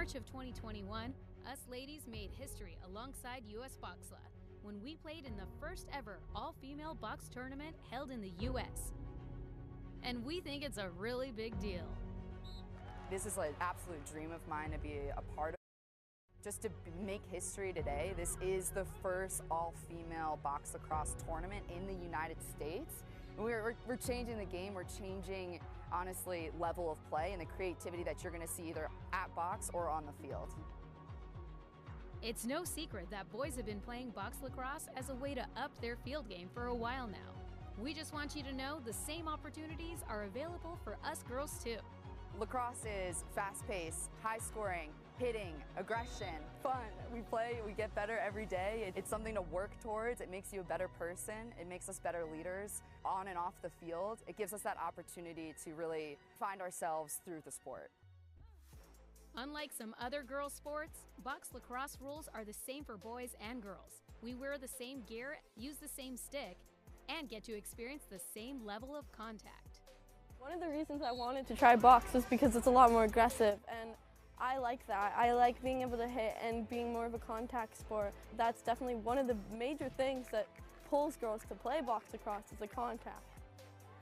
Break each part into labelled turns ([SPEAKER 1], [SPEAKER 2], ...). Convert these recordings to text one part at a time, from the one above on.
[SPEAKER 1] March of 2021, us ladies made history alongside US BCLA when we played in the first ever all-female box tournament held in the US. And we think it's a really big deal.
[SPEAKER 2] This is an absolute dream of mine to be a part of. Just to make history today, this is the first all-female box lacrosse tournament in the United States. And we're changing the game, we're changing, honestly, level of play and the creativity that you're gonna see either at box or on the field.
[SPEAKER 1] It's no secret that boys have been playing box lacrosse as a way to up their field game for a while now. We just want you to know the same opportunities are available for us girls too.
[SPEAKER 2] Lacrosse is fast-paced, high-scoring, hitting, aggression, fun. We play, we get better every day. It's something to work towards. It makes you a better person. It makes us better leaders on and off the field. It gives us that opportunity to really find ourselves through the sport.
[SPEAKER 1] Unlike some other girls' sports, box lacrosse rules are the same for boys and girls. We wear the same gear, use the same stick, and get to experience the same level of contact.
[SPEAKER 3] One of the reasons I wanted to try box was because it's a lot more aggressive, and I like that. I like being able to hit and being more of a contact sport. That's definitely one of the major things that pulls girls to play box lacrosse is the contact.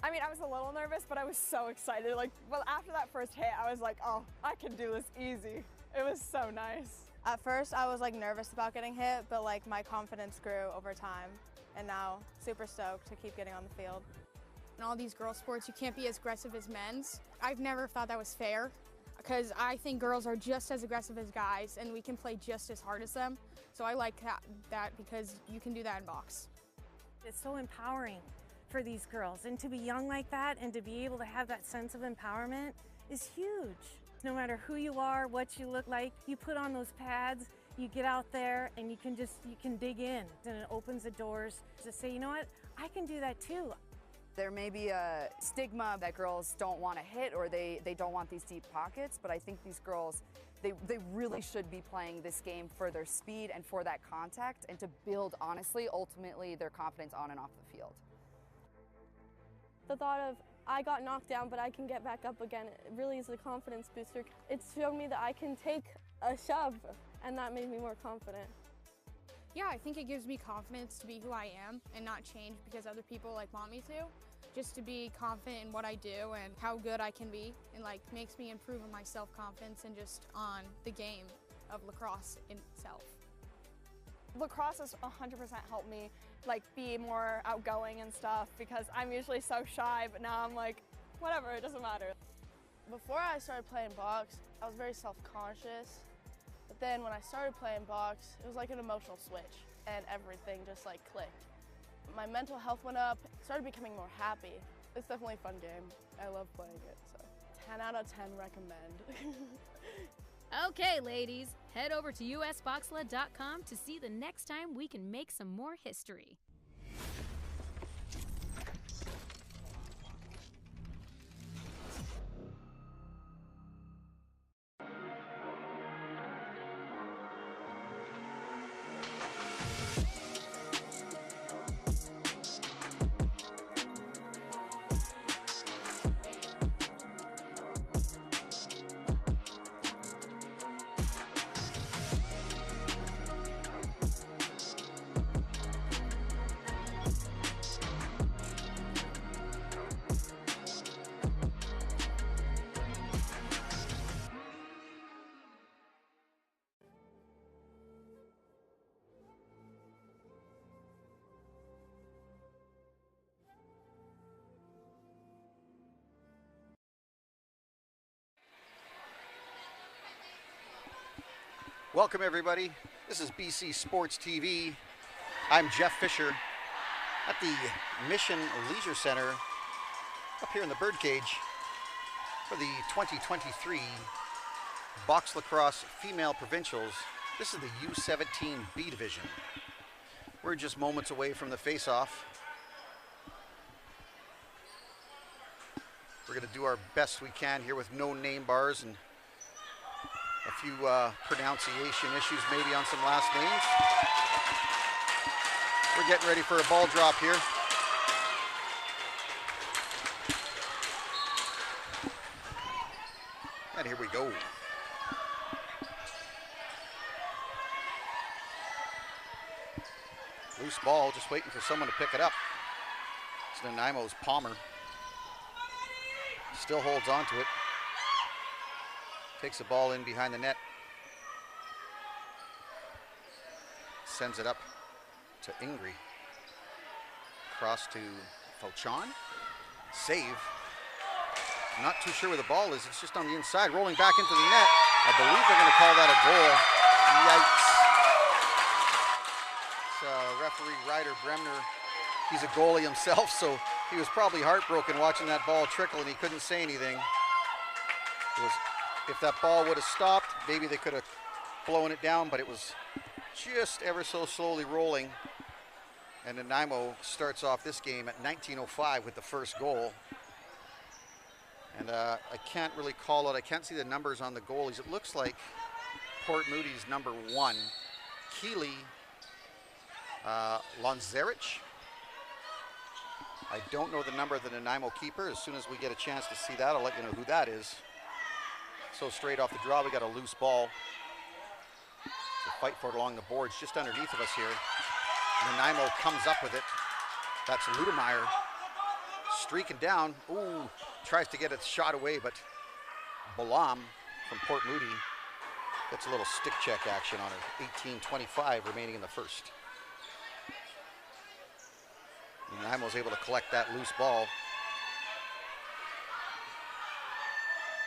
[SPEAKER 4] I mean, I was a little nervous, but I was so excited. Well, after that first hit, I was like, oh, I can do this easy. It was so nice.
[SPEAKER 5] At first, I was nervous about getting hit, but my confidence grew over time, and now super stoked to keep getting on the field.
[SPEAKER 6] In all these girl sports, you can't be as aggressive as men's. I've never thought that was fair, because I think girls are just as aggressive as guys, and we can play just as hard as them. So I like that because you can do that in box.
[SPEAKER 7] It's so empowering for these girls, and to be young like that and to be able to have that sense of empowerment is huge. No matter who you are, what you look like, you put on those pads, you get out there and you can dig in, and it opens the doors to say, you know what, I can do that too.
[SPEAKER 2] There may be a stigma that girls don't want to hit or they don't want these deep pockets, but I think these girls, they really should be playing this game for their speed and for that contact and to build, honestly, ultimately, their confidence on and off the field.
[SPEAKER 3] The thought of, I got knocked down, but I can get back up again, it really is a confidence booster. It's shown me that I can take a shove, and that made me more confident.
[SPEAKER 6] Yeah, I think it gives me confidence to be who I am and not change because other people want me to. Just to be confident in what I do and how good I can be, and makes me improve on my self-confidence and just on the game of lacrosse in itself.
[SPEAKER 4] Lacrosse has 100% helped me be more outgoing and stuff because I'm usually so shy, but now I'm whatever, it doesn't matter.
[SPEAKER 5] Before I started playing box, I was very self-conscious, but then when I started playing box, it was like an emotional switch and everything just clicked. My mental health went up, started becoming more happy. It's definitely a fun game. I love playing it, so 10 out of 10 recommend.
[SPEAKER 1] Okay, ladies, head over to usboxla.com to see the next time we can make some more history.
[SPEAKER 8] Welcome everybody, this is BC Sports TV. I'm Jeff Fisher at the Mission Leisure Center up here in the Birdcage for the 2023 Box Lacrosse Female Provincials. This is the U17B division. We're just moments away from the face-off. We're going to do our best we can here with no name bars and a few pronunciation issues maybe on some last names. We're getting ready for a ball drop here. And here we go. Loose ball, just waiting for someone to pick it up. It's Nanaimo's Palmer. Still holds on to it. Takes the ball in behind the net. Sends it up to Ingri. Cross to Fauchon. Save. Not too sure where the ball is. It's just on the inside, rolling back into the net. I believe they're going to call that a goal. Yikes. It's referee Ryder Bremner. He's a goalie himself, so he was probably heartbroken watching that ball trickle, and he couldn't say anything. If that ball would have stopped, maybe they could have blown it down, but it was just ever so slowly rolling. And Nanaimo starts off this game at 19:05 with the first goal. And I can't really call it. I can't see the numbers on the goalies. It looks like Port Moody's number 1, Keely Lonzerich. I don't know the number of the Nanaimo keeper. As soon as we get a chance to see that, I'll let you know who that is. So straight off the draw, we got a loose ball. To fight for it along the boards just underneath of us here. Nanaimo comes up with it. That's Ludemeyer streaking down. Ooh, tries to get it shot away, but Balam from Port Moody gets a little stick check action on her. 18:25 remaining in the first. Nanaimo's able to collect that loose ball.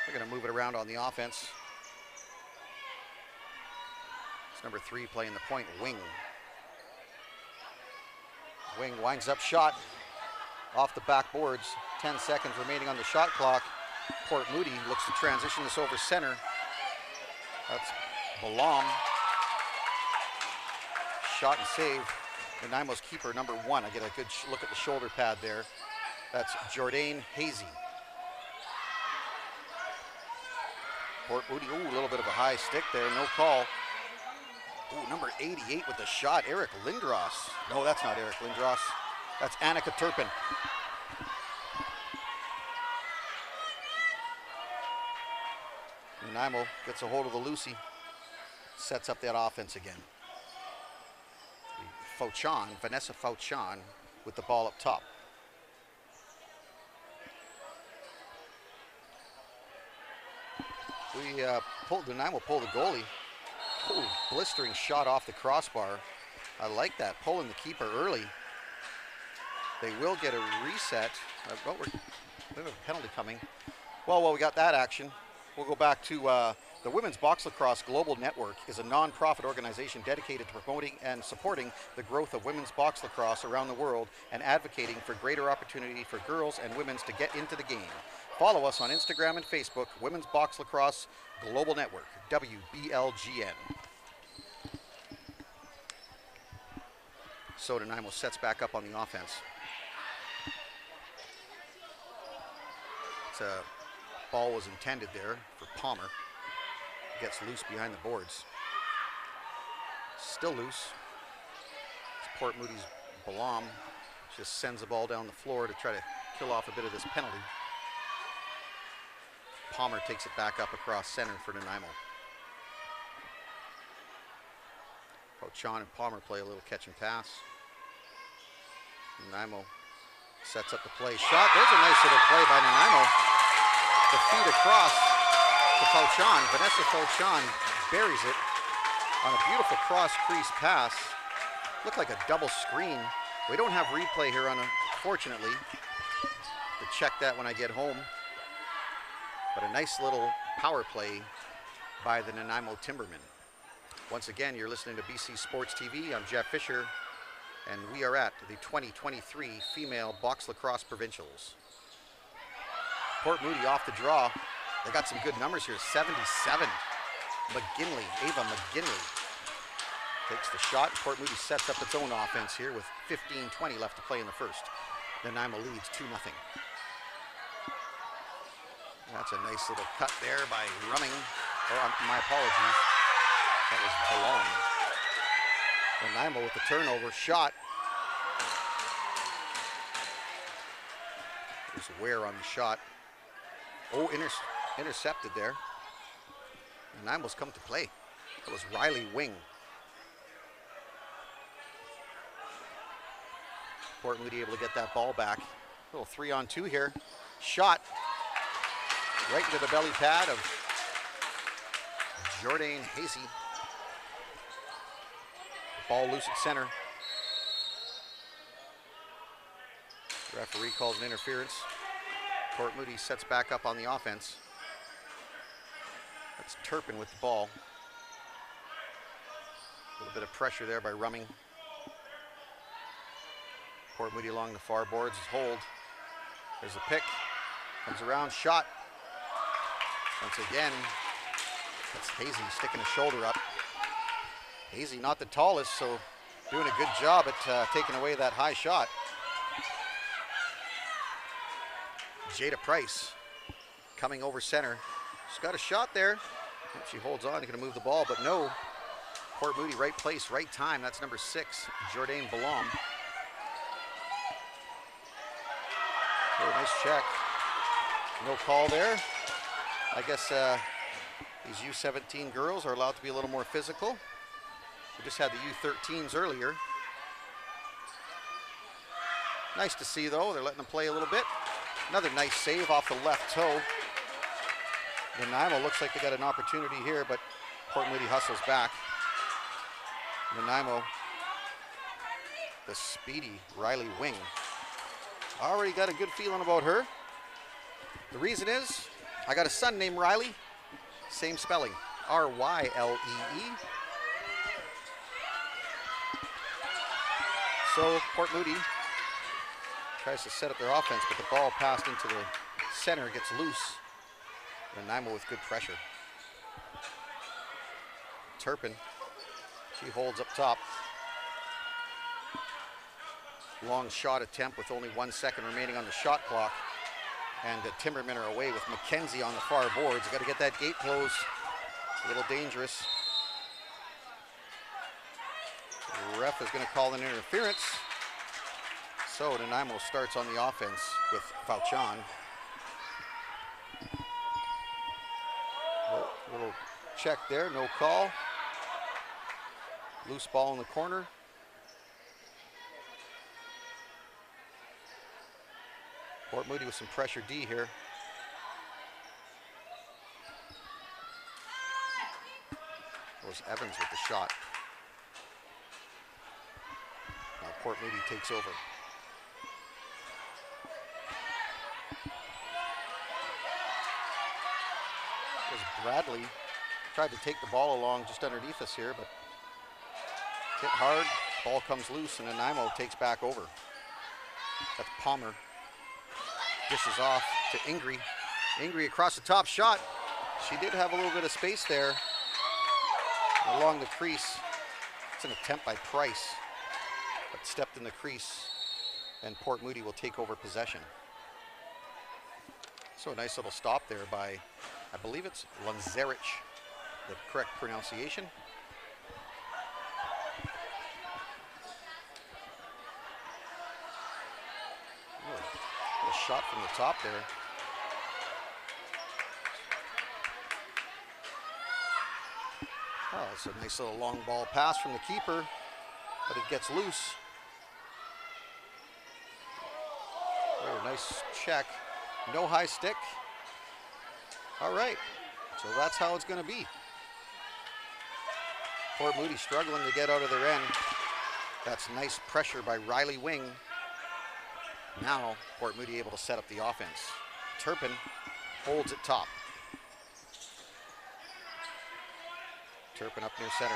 [SPEAKER 8] They're going to move it around on the offense. It's number 3 playing the point, Wing. Wing winds up shot off the backboards. 10 seconds remaining on the shot clock. Port Moody looks to transition this over center. That's Balam. Shot and save. Nanaimo's keeper, number 1. I get a good look at the shoulder pad there. That's Jordan Hazy. Port Moody, ooh, a little bit of a high stick there, no call. Ooh, number 88 with the shot, Eric Lindros. No, that's not Eric Lindros. That's Annika Turpin. Nanaimo gets a hold of the Lucy, sets up that offense again. Fauchon, Vanessa Fauchon with the ball up top. Nanaimo pulled the goalie. Ooh, blistering shot off the crossbar. I like that, pulling the keeper early. They will get a reset. We have a penalty coming. Well, we got that action. We'll go back to the Women's Box Lacrosse Global Network is a non-profit organization dedicated to promoting and supporting the growth of women's box lacrosse around the world and advocating for greater opportunity for girls and women to get into the game. Follow us on Instagram and Facebook, Women's Box Lacrosse Global Network, WBLGN. So Nanaimo sets back up on the offense. It's a ball was intended there for Palmer. Gets loose behind the boards. Still loose. It's Port Moody's Balam. Just sends the ball down the floor to try to kill off a bit of this penalty. Palmer takes it back up across center for Nanaimo. Fauchon and Palmer play a little catch and pass. Nanaimo sets up the play. Shot. There's a nice little play by Nanaimo. The feed across to Fauchon. Vanessa Fauchon buries it on a beautiful cross crease pass. Looked like a double screen. We don't have replay here, unfortunately. To check that when I get home. But a nice little power play by the Nanaimo Timbermen. Once again, you're listening to BC Sports TV. I'm Jeff Fisher, and we are at the 2023 Female Box Lacrosse Provincials. Port Moody off the draw. They got some good numbers here. 77. McGinley, Ava McGinley takes the shot. Port Moody sets up its own offense here with 15:20 left to play in the first. Nanaimo leads 2-0. That's a nice little cut there by Rumming. My apologies. That was Balone. Nanaimo with the turnover. Shot. There's Ware on the shot. Oh, intercepted there. Nanaimo's come to play. That was Riley Wing. Port Moody able to get that ball back. A little 3-on-2 here. Shot right into the belly pad of Jordan Hazy. Ball loose at center. The referee calls an interference. Port Moody sets back up on the offense. That's Turpin with the ball. A little bit of pressure there by Rumming. Port Moody along the far boards, hold. There's a pick, comes around, shot. Once again, that's Hazy sticking his shoulder up. Hazy not the tallest, so doing a good job at taking away that high shot. Jada Price coming over center. She's got a shot there. She holds on, gonna move the ball, but no. Port Moody, right place, right time. That's number 6, Jordan Balam. Oh, nice check. No call there. I guess these U17 girls are allowed to be a little more physical. We just had the U13s earlier. Nice to see though, they're letting them play a little bit. Another nice save off the left toe. Nanaimo looks like they got an opportunity here, but Port Moody hustles back. Nanaimo, the speedy Riley Wing. Already got a good feeling about her. The reason is, I got a son named Riley, same spelling, R-Y-L-E-E. So Port Moody tries to set up their offense, but the ball passed into the center, gets loose. Nanaimo with good pressure. Turpin, she holds up top. Long shot attempt with only 1 second remaining on the shot clock. And the Timbermen are away with McKenzie on the far boards. Got to get that gate closed. A little dangerous. The ref is going to call an interference. So Nanaimo starts on the offense with Fauchon. Little check there, no call. Loose ball in the corner. Port Moody with some pressure D here. It was Evans with the shot. Now Port Moody takes over. Bradley tried to take the ball along just underneath us here, but hit hard, ball comes loose, and Nanaimo takes back over. That's Palmer. Dishes off to Ingrid. Ingrid across the top, shot. She did have a little bit of space there along the crease. It's an attempt by Price, but stepped in the crease, and Port Moody will take over possession. So a nice little stop there by, I believe it's Lanzerich, the correct pronunciation. A shot from the top there. Oh, it's a nice little long ball pass from the keeper, but it gets loose. Oh, nice check. No high stick. All right, so that's how it's going to be. Port Moody struggling to get out of their end. That's nice pressure by Riley Wing. Now Port Moody able to set up the offense. Turpin holds it top. Turpin up near center.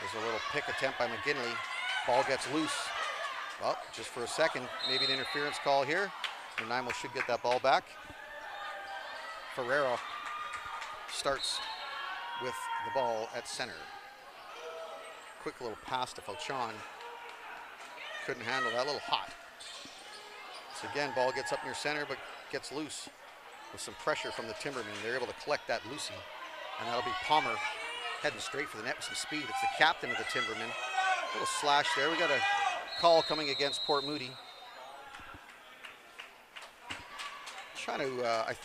[SPEAKER 8] There's a little pick attempt by McGinley. Ball gets loose. Well, just for a second, maybe an interference call here. Nanaimo should get that ball back. Ferrero starts with the ball at center. Quick little pass to Fauchon. Couldn't handle that, a little hot. So again, ball gets up near center, but gets loose with some pressure from the Timbermen. They're able to collect that Lucy, and that'll be Palmer heading straight for the net with some speed. It's the captain of the Timbermen. Little slash there. We got a call coming against Port Moody. Trying to, I'm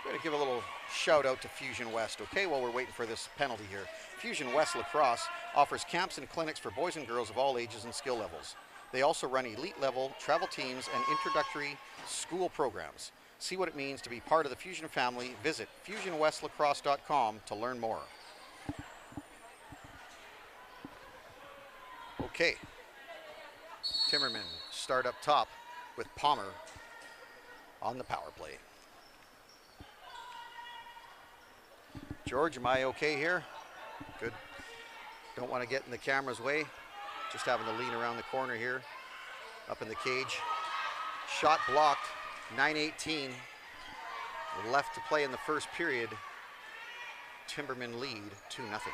[SPEAKER 8] going to give a little shout out to Fusion West, okay, while we're waiting for this penalty here. Fusion West Lacrosse offers camps and clinics for boys and girls of all ages and skill levels. They also run elite level travel teams and introductory school programs. See what it means to be part of the Fusion family. Visit fusionwestlacrosse.com to learn more. Okay. Timmerman start up top with Palmer on the power play. George, am I okay here? Good. Don't want to get in the camera's way. Just having to lean around the corner here, up in the cage. Shot blocked, 9:18 left to play in the first period. Timberman lead 2-0.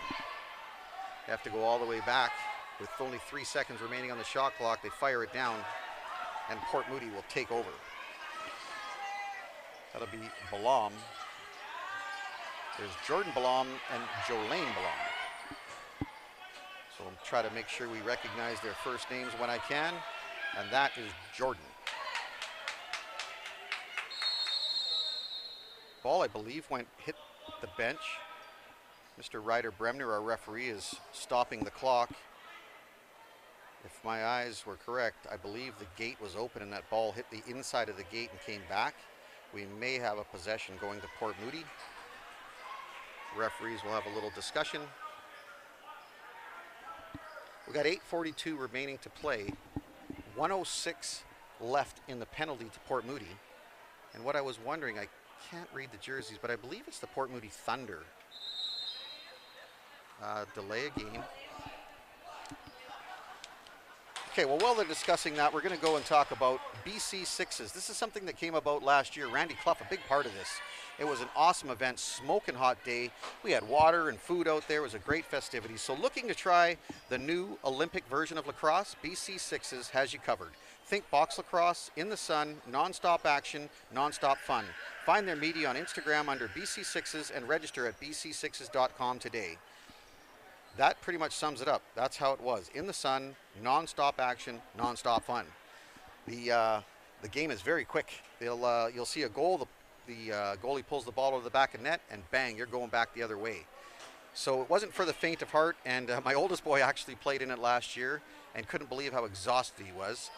[SPEAKER 8] They have to go all the way back with only 3 seconds remaining on the shot clock. They fire it down, and Port Moody will take over. That'll be Balam. There's Jordan Balam and Jolene Balam. So I'll try to make sure we recognize their first names when I can, and that is Jordan. Ball, I believe, hit the bench. Mr. Ryder Bremner, our referee, is stopping the clock. If my eyes were correct, I believe the gate was open and that ball hit the inside of the gate and came back. We may have a possession going to Port Moody. Referees will have a little discussion. We got 8:42 remaining to play. 1:06 left in the penalty to Port Moody. And what I was wondering, I can't read the jerseys, but I believe it's the Port Moody Thunder. Delay a game. Okay, well, while they're discussing that, we're going to go and talk about BC Sixes. This is something that came about last year. Randy Clough, a big part of this. It was an awesome event, smoking hot day. We had water and food out there. It was a great festivity. So looking to try the new Olympic version of lacrosse, BC Sixes has you covered. Think box lacrosse, in the sun, non-stop action, non-stop fun. Find their media on Instagram under BC Sixes and register at bc6s.com today. That pretty much sums it up. That's how it was. In the sun, non-stop action, non-stop fun. The game is very quick. You'll see a goal. The goalie pulls the ball over the back of net, and bang, you're going back the other way. So it wasn't for the faint of heart, and my oldest boy actually played in it last year and couldn't believe how exhausted he was.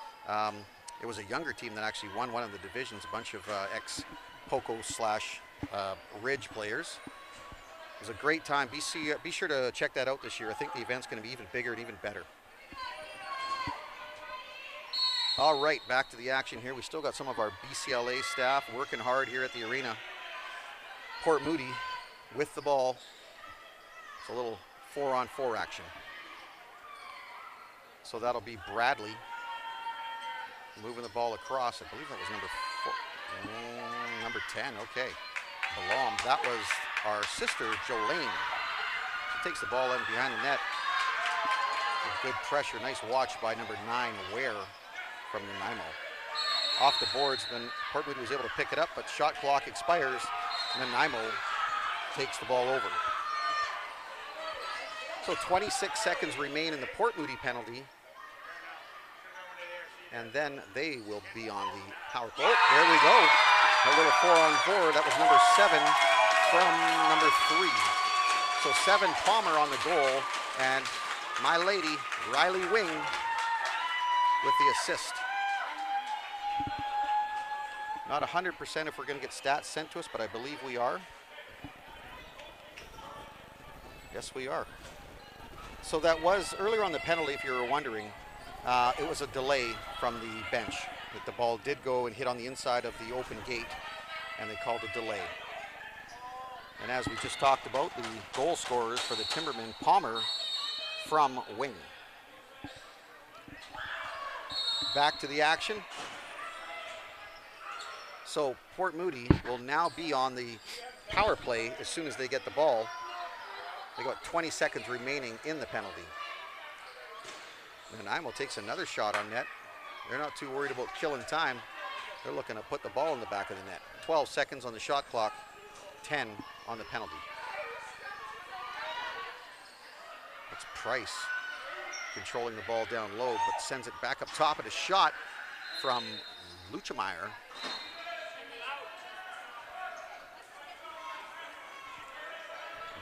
[SPEAKER 8] It was a younger team that actually won one of the divisions, a bunch of ex-Poco/Ridge players. It was a great time. Be sure to check that out this year. I think the event's going to be even bigger and even better. All right, back to the action here. We still got some of our BCLA staff working hard here at the arena. Port Moody with the ball. It's a little 4-on-4 action. So that'll be Bradley moving the ball across. I believe that was number 10. Okay. Balam. That was our sister, Jolene. She takes the ball in behind the net. Good pressure. Nice watch by number 9, Ware from Nanaimo. Off the boards, then Port Moody was able to pick it up, but shot clock expires. Nanaimo takes the ball over. So 26 seconds remain in the Port Moody penalty. And then they will be on the power play. Oh, there we go. A little 4-on-4. That was number 7 from number 3. So 7 Palmer on the goal, and my lady, Riley Wing, with the assist. Not 100% if we're going to get stats sent to us, but I believe we are. Yes, we are. So that was earlier on the penalty, if you were wondering. It was a delay from the bench. That the ball did go and hit on the inside of the open gate, and they called a delay. And as we just talked about, the goal scorers for the Timbermen, Palmer from Wing. Back to the action. So Port Moody will now be on the power play as soon as they get the ball. They got 20 seconds remaining in the penalty. Nanaimo takes another shot on net. They're not too worried about killing time. They're looking to put the ball in the back of the net. 12 seconds on the shot clock, 10 on the penalty. That's Price controlling the ball down low, but sends it back up top at a shot from Luchemeyer.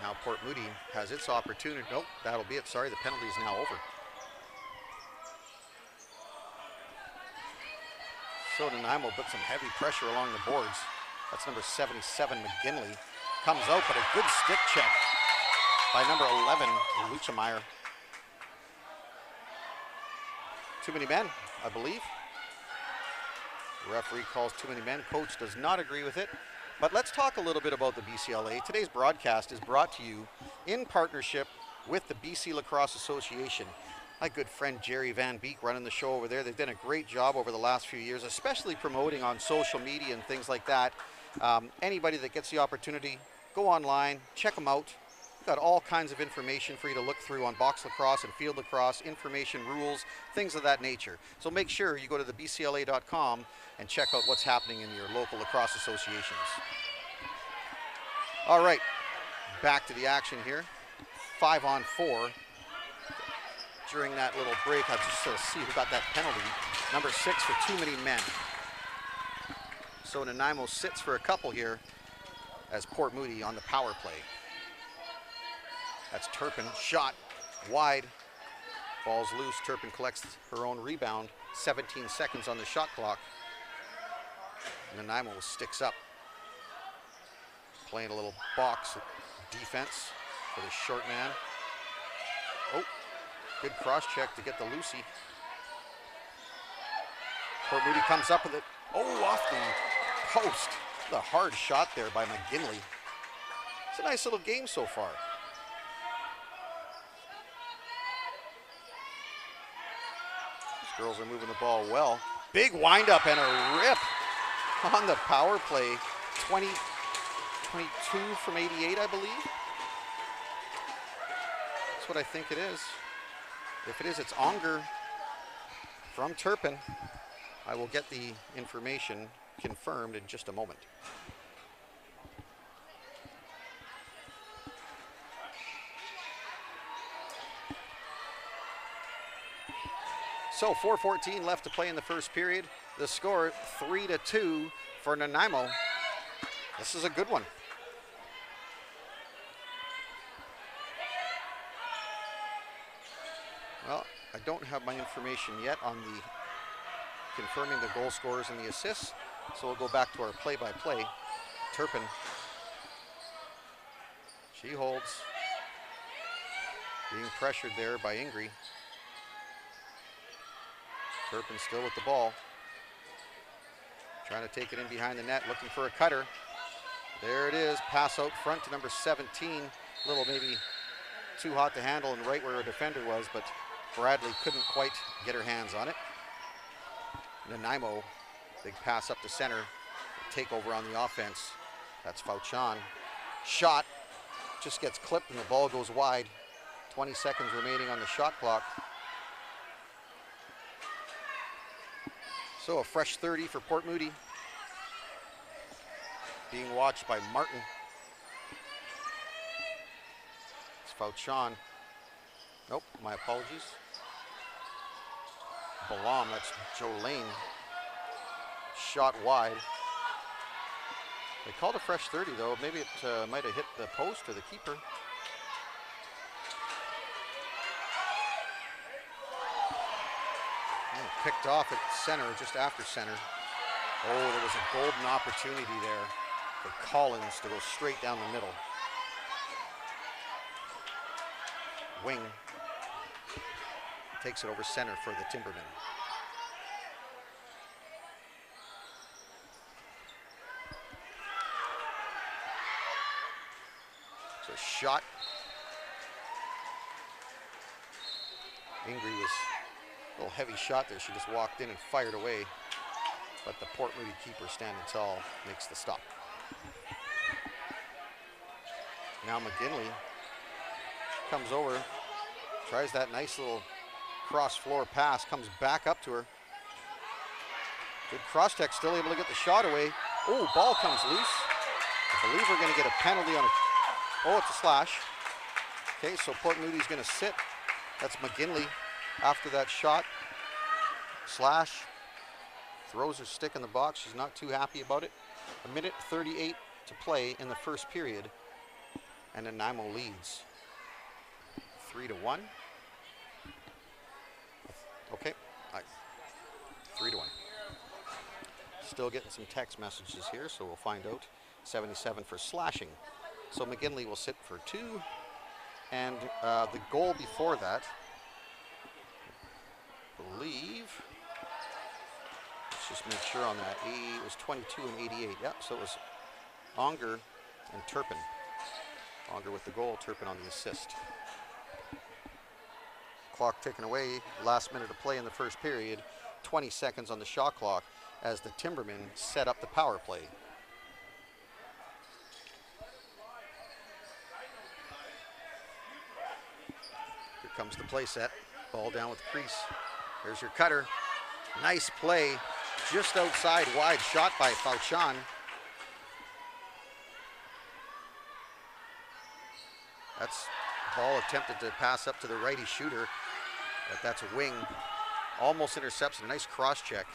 [SPEAKER 8] Now Port Moody has its opportunity. Nope, that'll be it. Sorry, the penalty is now over. So Nanaimo put some heavy pressure along the boards. That's number 77, McGinley. Comes out, but a good stick check by number 11, Luchameyer. Too many men, I believe. The referee calls too many men. Coach does not agree with it. But let's talk a little bit about the BCLA. Today's broadcast is brought to you in partnership with the BC Lacrosse Association. My good friend Jerry Van Beek running the show over there. They've done a great job over the last few years, especially promoting on social media and things like that. Anybody that gets the opportunity, go online, check them out. We've got all kinds of information for you to look through on box lacrosse and field lacrosse, information, rules, things of that nature. So make sure you go to the BCLA.com and check out what's happening in your local lacrosse associations. All right, back to the action here. 5-on-4. During that little break, I'll just see who got that penalty. Number 6 for too many men. So Nanaimo sits for a couple here as Port Moody on the power play. That's Turpin, shot wide. Ball's loose, Turpin collects her own rebound. 17 seconds on the shot clock. Nanaimo sticks up. Playing a little box defense for the short man. Oh, good cross check to get the Lucy. Port Moody comes up with it. Oh, off the post. The hard shot there by McGinley. It's a nice little game so far. These girls are moving the ball well. Big windup and a rip on the power play. 22 from 88, I believe. That's what I think it is. If it is, it's Onger from Turpin. I will get the information confirmed in just a moment. So 4:14 left to play in the first period. The score 3-2 for Nanaimo. This is a good one. Well, I don't have my information yet on the confirming the goal scorers and the assists, so we'll go back to our play-by-play. Turpin, she holds, being pressured there by Ingrid. Turpin still with the ball, trying to take it in behind the net, looking for a cutter. There it is, pass out front to number 17. A little maybe too hot to handle and right where her defender was, but Bradley couldn't quite get her hands on it. Nanaimo, big pass up to center, take over on the offense. That's Fauchon. Shot, just gets clipped and the ball goes wide. 20 seconds remaining on the shot clock. So a fresh 30 for Port Moody. Being watched by Martin. It's Fauchon. Nope, my apologies. Balam, that's Jolene. Shot wide. They called a fresh 30 though. Maybe it might have hit the post or the keeper. Picked off at center, just after center. Oh, there was a golden opportunity there for Collins to go straight down the middle. Wing takes it over center for the Timbermen. So shot. Ingrid was a little heavy shot there. She just walked in and fired away. But the Port Moody keeper standing tall makes the stop. Now McGinley comes over, tries that nice little cross floor pass, comes back up to her. Good cross check, still able to get the shot away. Oh, ball comes loose. I believe we're going to get a penalty on a, oh, it's a slash. Okay, so Port Moody's going to sit. That's McGinley after that shot. Slash. Throws her stick in the box. She's not too happy about it. 1:38 to play in the first period. And Nanaimo leads 3-1. Okay, 3-1. Still getting some text messages here, so we'll find out. 77 for slashing. So McGinley will sit for 2. And the goal before that, I believe, let's just make sure on that, it was 22 and 88. Yep, so it was Onger and Turpin. Onger with the goal, Turpin on the assist. Clock ticking away, last minute of play in the first period, 20 seconds on the shot clock as the Timbermen set up the power play. Here comes the play set, ball down with crease. There's your cutter, nice play, just outside, wide shot by Fauchon. That's ball attempted to pass up to the righty shooter, but that's a wing. Almost intercepts, a nice cross check.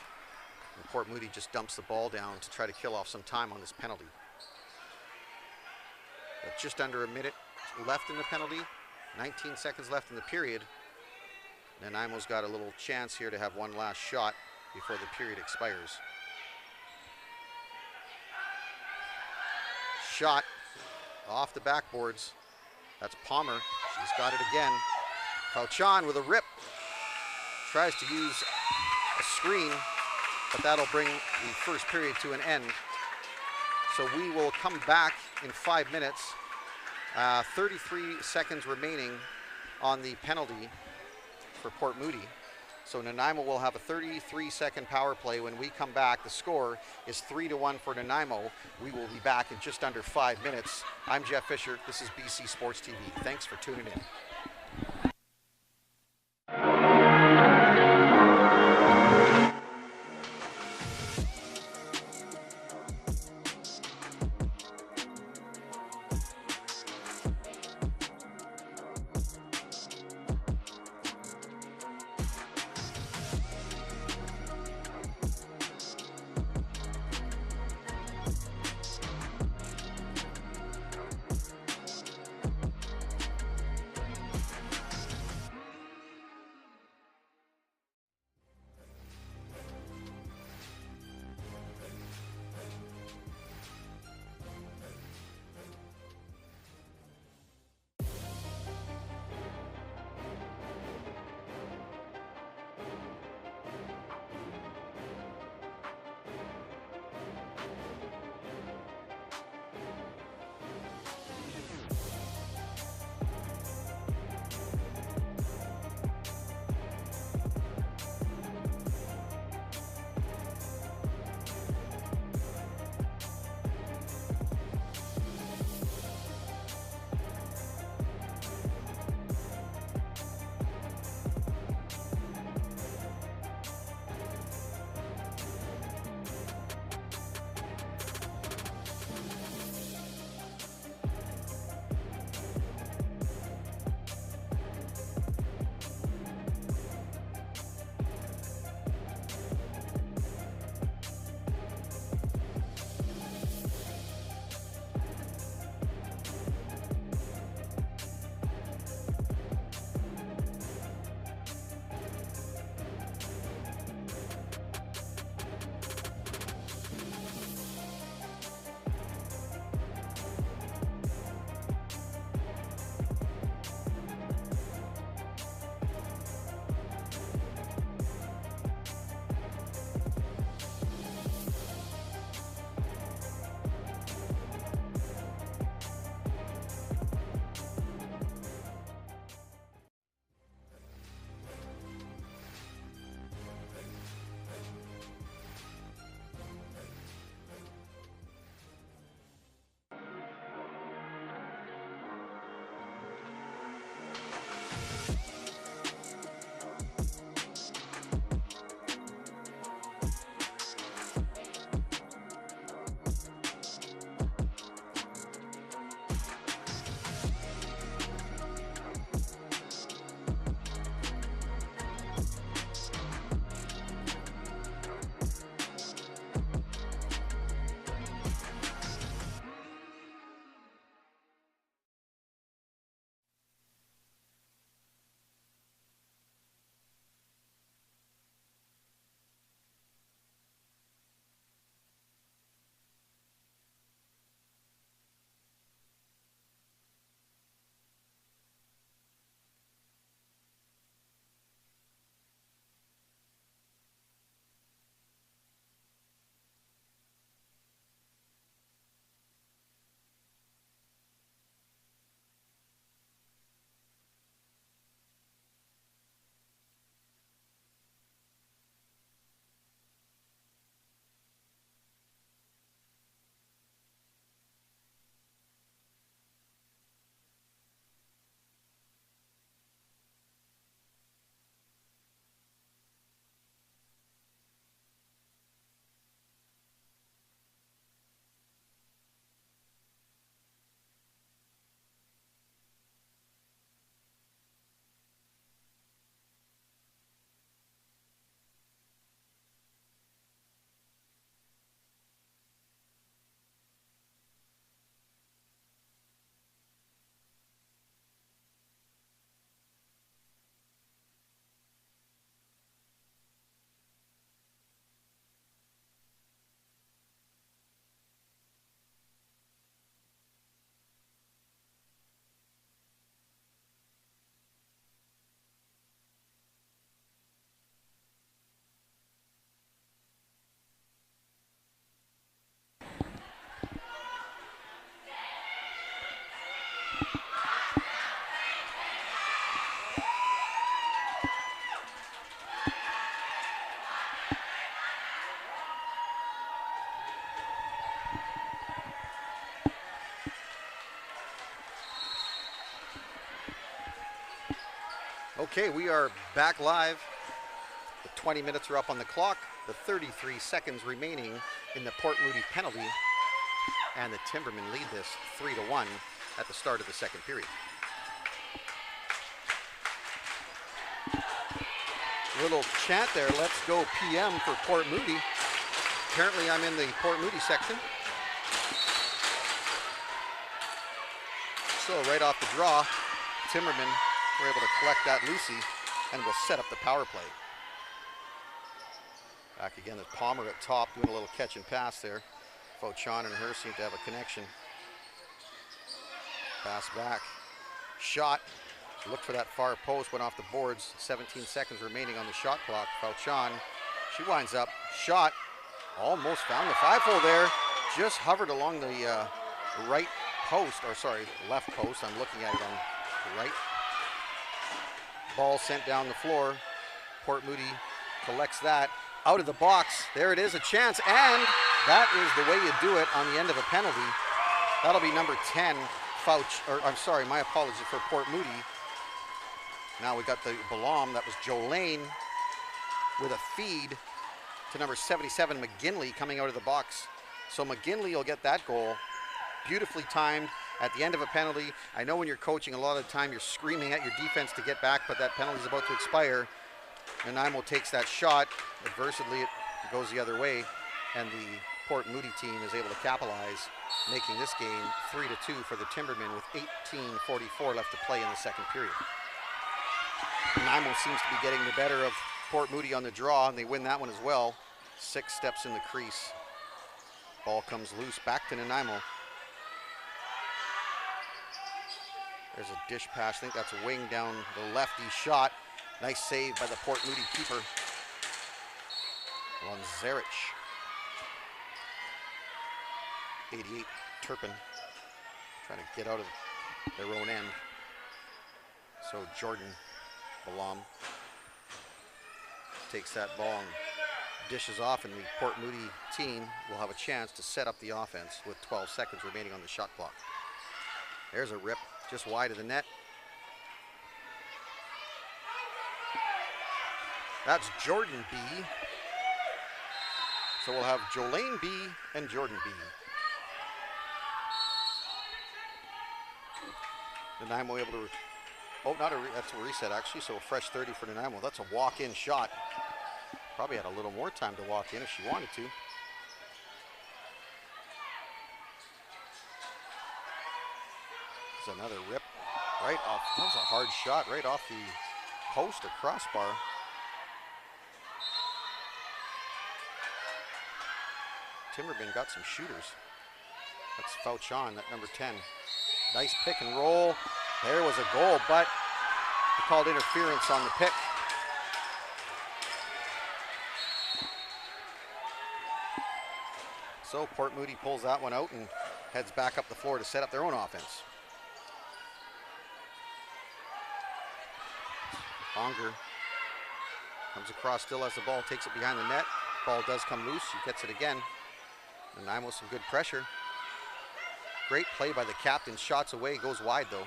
[SPEAKER 8] And Port Moody just dumps the ball down to try to kill off some time on this penalty. But just under a minute left in the penalty, 19 seconds left in the period. Nanaimo's got a little chance here to have one last shot before the period expires. Shot off the backboards. That's Palmer. She's got it again. Fauchon with a rip. Tries to use a screen, but that'll bring the first period to an end. So we will come back in 5 minutes. 33 seconds remaining on the penalty for Port Moody. So Nanaimo will have a 33-second power play. When we come back, the score is 3-1 for Nanaimo. We will be back in just under 5 minutes. I'm Jeff Fisher. This is BC Sports TV. Thanks for tuning in. Okay, we are back live. The 20 minutes are up on the clock. The 33 seconds remaining in the Port Moody penalty. And the Timbermen lead this 3-1 at the start of the second period. Little chant there, let's go PM for Port Moody. Apparently I'm in the Port Moody section. So right off the draw, Timbermen were able to collect that loosey and will set up the power play. Back again, there's Palmer at top doing a little catch and pass there. Fauchon and her seem to have a connection. Pass back. Shot. Looked for that far post, went off the boards. 17 seconds remaining on the shot clock. Fauchon, she winds up. Shot. Almost found the 5-hole there. Just hovered along the right post, or sorry, left post. I'm looking at it on the right. Ball sent down the floor. Port Moody collects that. Out of the box. There it is, a chance. And that is the way you do it on the end of a penalty. That'll be number 10, I'm sorry, my apologies for Port Moody. Now we got the Balam, that was Jolene with a feed to number 77, McGinley, coming out of the box. So McGinley will get that goal. Beautifully timed at the end of a penalty. I know when you're coaching, a lot of the time you're screaming at your defense to get back, but that penalty is about to expire. Nanaimo takes that shot. Adversitely, it goes the other way, and the Port Moody team is able to capitalize, making this game 3-2 for the Timbermen with 18:44 left to play in the second period. Nanaimo seems to be getting the better of Port Moody on the draw, and they win that one as well. 6 steps in the crease. Ball comes loose, back to Nanaimo. There's a dish pass, I think that's a wing down the lefty shot. Nice save by the Port Moody keeper. Lonzarich. 88, Turpin. Trying to get out of their own end. So Jordan Balam takes that ball and dishes off, and the Port Moody team will have a chance to set up the offense with 12 seconds remaining on the shot clock. There's a rip just wide of the net. That's Jordan B. So we'll have Jolene B and Jordan B. Nanaimo able to, that's a reset actually, so a fresh 30 for Nanaimo. That's a walk-in shot. Probably had a little more time to walk in if she wanted to. There's another rip right off, that was a hard shot, right off the post or crossbar. Timbermen got some shooters. That's Fauchon, that number 10. Nice pick and roll. There was a goal, but they called interference on the pick. So Port Moody pulls that one out and heads back up the floor to set up their own offense. Onger comes across, still has the ball, takes it behind the net. Ball does come loose, he gets it again. Nanaimo some good pressure. Great play by the captain, shots away, goes wide though.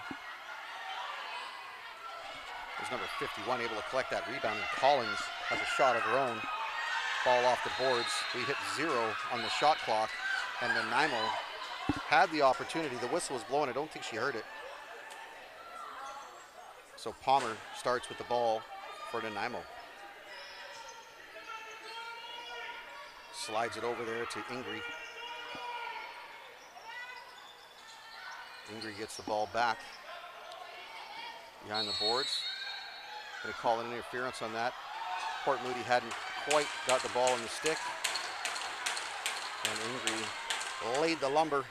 [SPEAKER 8] There's number 51 able to collect that rebound, and Collins has a shot of her own. Ball off the boards. We hit 0 on the shot clock, and Nanaimo had the opportunity. The whistle was blowing, I don't think she heard it. So Palmer starts with the ball for Nanaimo. Slides it over there to Ingrid. Ingrid gets the ball back behind the boards. Going to call an interference on that. Port Moody hadn't quite got the ball in the stick. And Ingrid laid the lumber.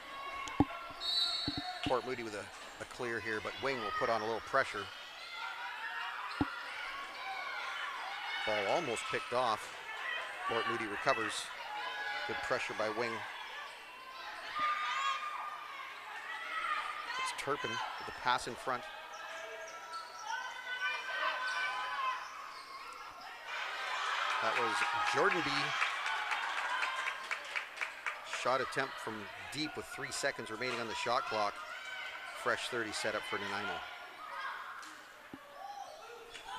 [SPEAKER 8] Port Moody with a clear here, but Wing will put on a little pressure. Ball almost picked off. Port Moody recovers. Good pressure by Wing. It's Turpin with the pass in front. That was Jordan B. Shot attempt from deep with 3 seconds remaining on the shot clock. Fresh 30 set up for Nanaimo.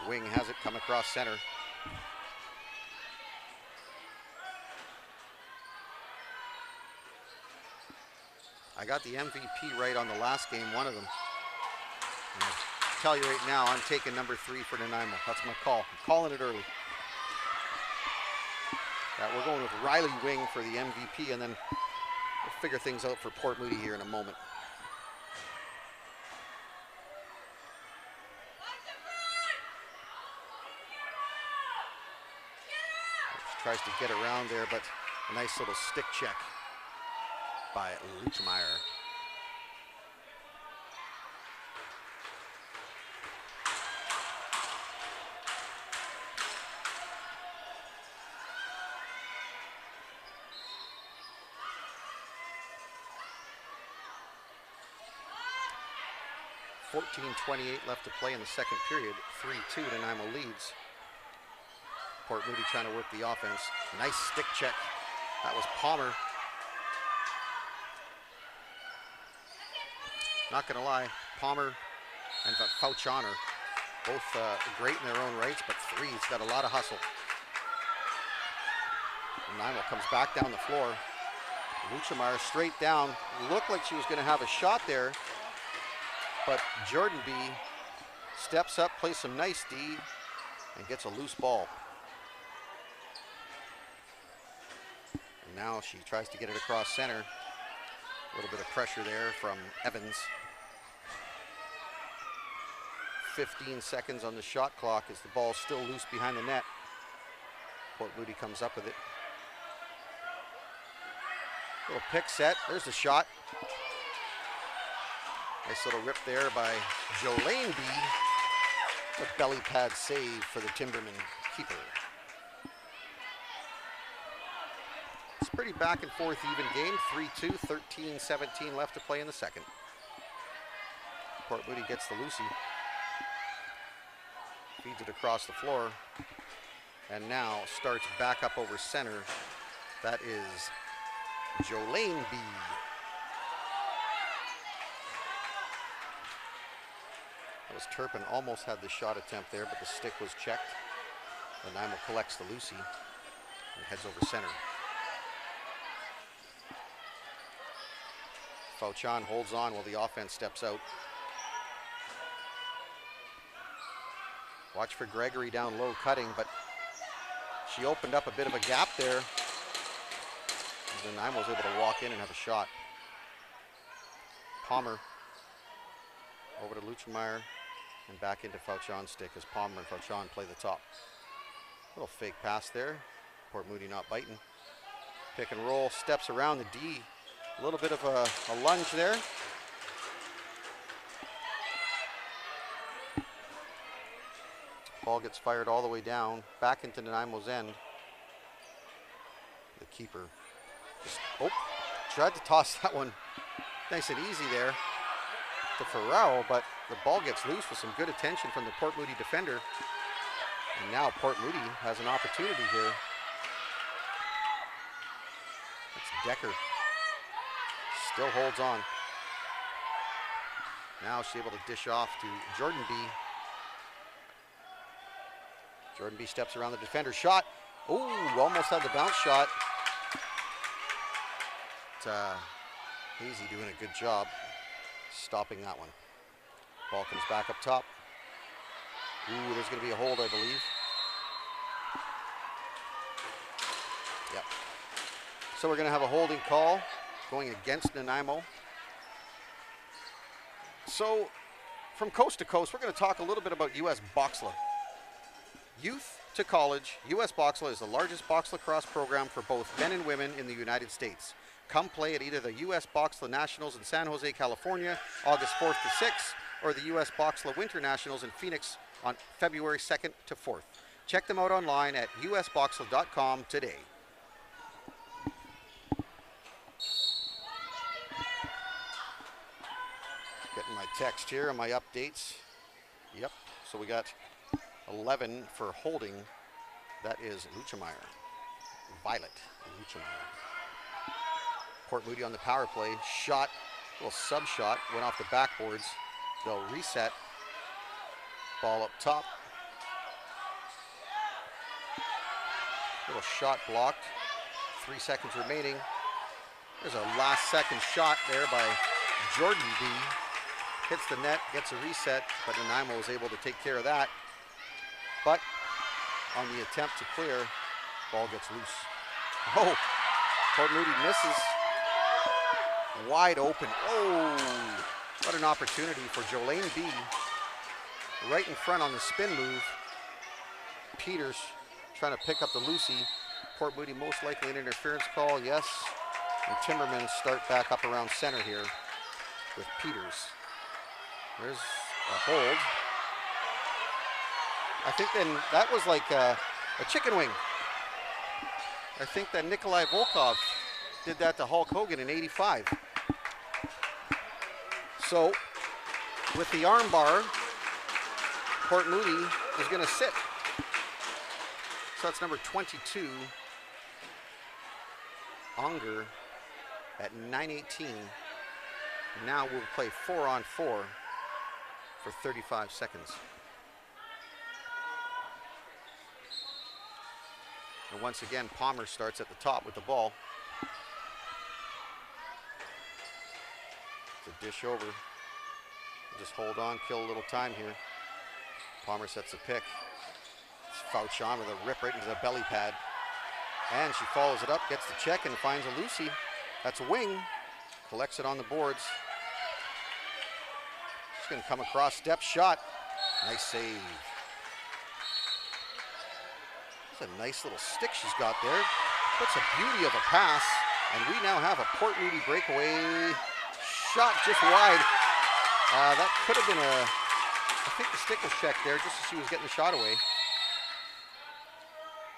[SPEAKER 8] Wing has it, come across center. I got the MVP right on the last game, one of them. And I'll tell you right now, I'm taking number 3 for Nanaimo. That's my call. I'm calling it early. We're going with Riley Wing for the MVP, and then we'll figure things out for Port Moody here in a moment. Tries to get around there, but a nice little stick check by Luchmeyer. .28 left to play in the second period. 3-2 Nanaimo leads. Port Moody trying to work the offense. Nice stick check. That was Palmer. Not gonna lie, Palmer and Fauchon are both great in their own rights, but three's got a lot of hustle. Nanaimo comes back down the floor. Luchmeyer straight down. Looked like she was gonna have a shot there, but Jordan B steps up, plays some nice D, and gets a loose ball. And now she tries to get it across center. A little bit of pressure there from Evans. 15 seconds on the shot clock as the ball's still loose behind the net. Port Moody comes up with it. Little pick set, there's the shot. Nice little rip there by Jolene B. The belly pad save for the Timberman keeper. It's a pretty back and forth even game. 3-2, 13-17 left to play in the second. Port Moody gets the Lucy. Feeds it across the floor. And now starts back up over center. That is Jolene B. That was Turpin, almost had the shot attempt there, but the stick was checked. Nanaimo collects the Lucy and heads over center. Fauchon holds on while the offense steps out. Watch for Gregory down low cutting, but she opened up a bit of a gap there. And Nanaimo was able to walk in and have a shot. Palmer over to Luchmeyer and back into Fauchon's stick as Palmer and Fauchon play the top. Little fake pass there. Port Moody not biting. Pick and roll, steps around the D. A little bit of a lunge there. Ball gets fired all the way down, back into Nanaimo's end. The keeper just, tried to toss that one nice and easy there to Ferraro, but the ball gets loose with some good attention from the Port Moody defender. And now Port Moody has an opportunity here. That's Decker. Still holds on. Now she's able to dish off to Jordan B. Jordan B steps around the defender. Shot. Oh, almost had the bounce shot. Hazy doing a good job stopping that one. Ball comes back up top. Ooh, there's going to be a hold, I believe. Yep. So we're going to have a holding call going against Nanaimo. So from coast to coast, we're going to talk a little bit about U.S. Boxla. Youth to college, U.S. Boxla is the largest box lacrosse program for both men and women in the United States. Come play at either the U.S. Boxla Nationals in San Jose, California, August 4th to 6th, or the U.S. Boxla Winter Nationals in Phoenix on February 2nd to 4th. Check them out online at usboxla.com today. Getting my text here on my updates. Yep, so we got 11 for holding. That is Luchemeyer. Violet Luchemeyer. Port Moody on the power play. Shot, little sub shot, went off the backboards. They'll reset. Ball up top. Little shot blocked. 3 seconds remaining. There's a last second shot there by Jordan B. Hits the net, gets a reset, but Nanaimo was able to take care of that. But on the attempt to clear, ball gets loose. Oh, Port Moody misses. Wide open. Oh, what an opportunity for Jolene B. Right in front on the spin move. Peters trying to pick up the Lucy. Port Moody most likely an interference call, yes. And Timmermans start back up around center here with Peters. There's a hold. I think then that was like a chicken wing. I think that Nikolai Volkov did that to Hulk Hogan in '85. So with the arm bar, Port Moody is going to sit. So that's number 22, Unger at 9:18. Now we'll play 4-on-4 for 35 seconds. And once again, Palmer starts at the top with the ball. It's a dish over. Just hold on, kill a little time here. Palmer sets a pick. Fauchon with a rip right into the belly pad. And she follows it up, gets the check, and finds a Lucy. That's a wing. Collects it on the boards. She's going to come across, step shot. Nice save. That's a nice little stick she's got there. Puts a beauty of a pass. And we now have a Port Moody breakaway. Shot just wide. That could have been I think the stick was checked there just as she was getting the shot away.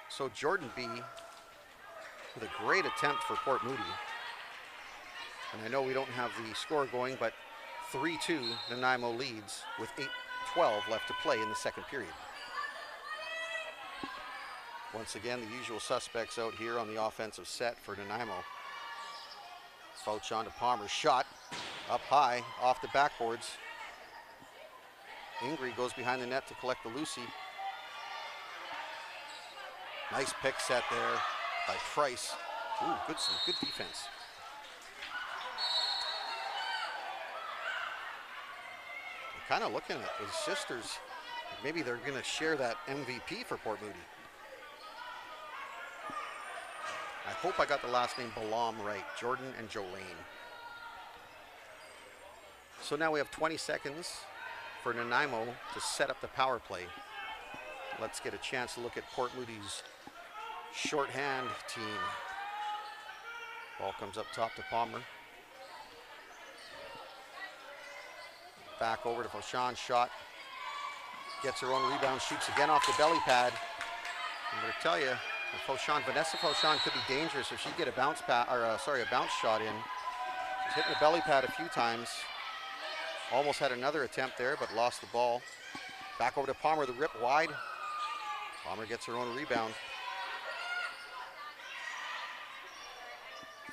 [SPEAKER 8] So Jordan B. with a great attempt for Port Moody. And I know we don't have the score going, but 3-2 Nanaimo leads with 8:12 left to play in the second period. Once again, the usual suspects out here on the offensive set for Nanaimo. Fauchon to Palmer, shot up high off the backboards. Ingrid goes behind the net to collect the Lucy. Nice pick set there by Price. Ooh, good defense. I'm kind of looking at the sisters. Maybe they're going to share that MVP for Port Moody. I hope I got the last name Balam right. Jordan and Jolene. So now we have 20 seconds for Nanaimo to set up the power play. Let's get a chance to look at Port Moody's shorthand team. Ball comes up top to Palmer. Back over to Fauchon, shot. Gets her own rebound, shoots again off the belly pad. I'm going to tell you, Vanessa Fauchon could be dangerous if she get a bounce shot in. She's hitting the belly pad a few times. Almost had another attempt there, but lost the ball. Back over to Palmer, the rip wide. Palmer gets her own rebound.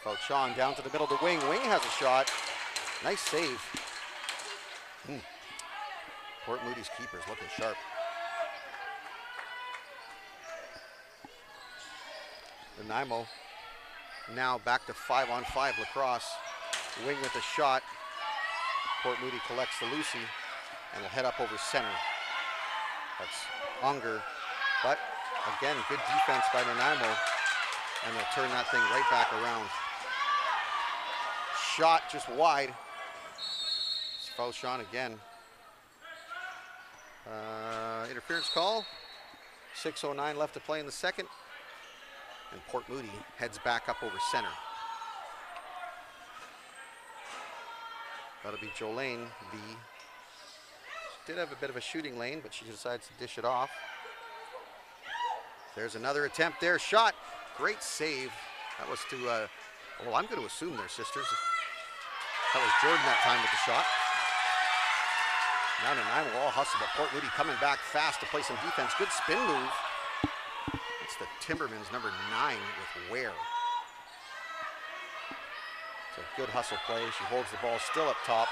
[SPEAKER 8] Fauchon down to the middle to Wing. Wing has a shot. Nice save. Port Moody's keeper's looking sharp. Nanaimo now back to 5-on-5 lacrosse. Wing with a shot. Port Moody collects the Lucy and will head up over center. That's Unger. But again, good defense by Nanaimo. And they'll turn that thing right back around. Shot just wide. It's Fauchon again. Interference call. 6:09 left to play in the second. And Port Moody heads back up over center. That'll be Jolene B. She did have a bit of a shooting lane, but she decides to dish it off. There's another attempt there. Shot. Great save. That was to, well, I'm going to assume they're sisters. That was Jordan that time with the shot. Now Nanaimo all hustle, but Port Moody coming back fast to play some defense. Good spin move. It's the Timbermans, number 9 with Ware. It's a good hustle play. She holds the ball still up top.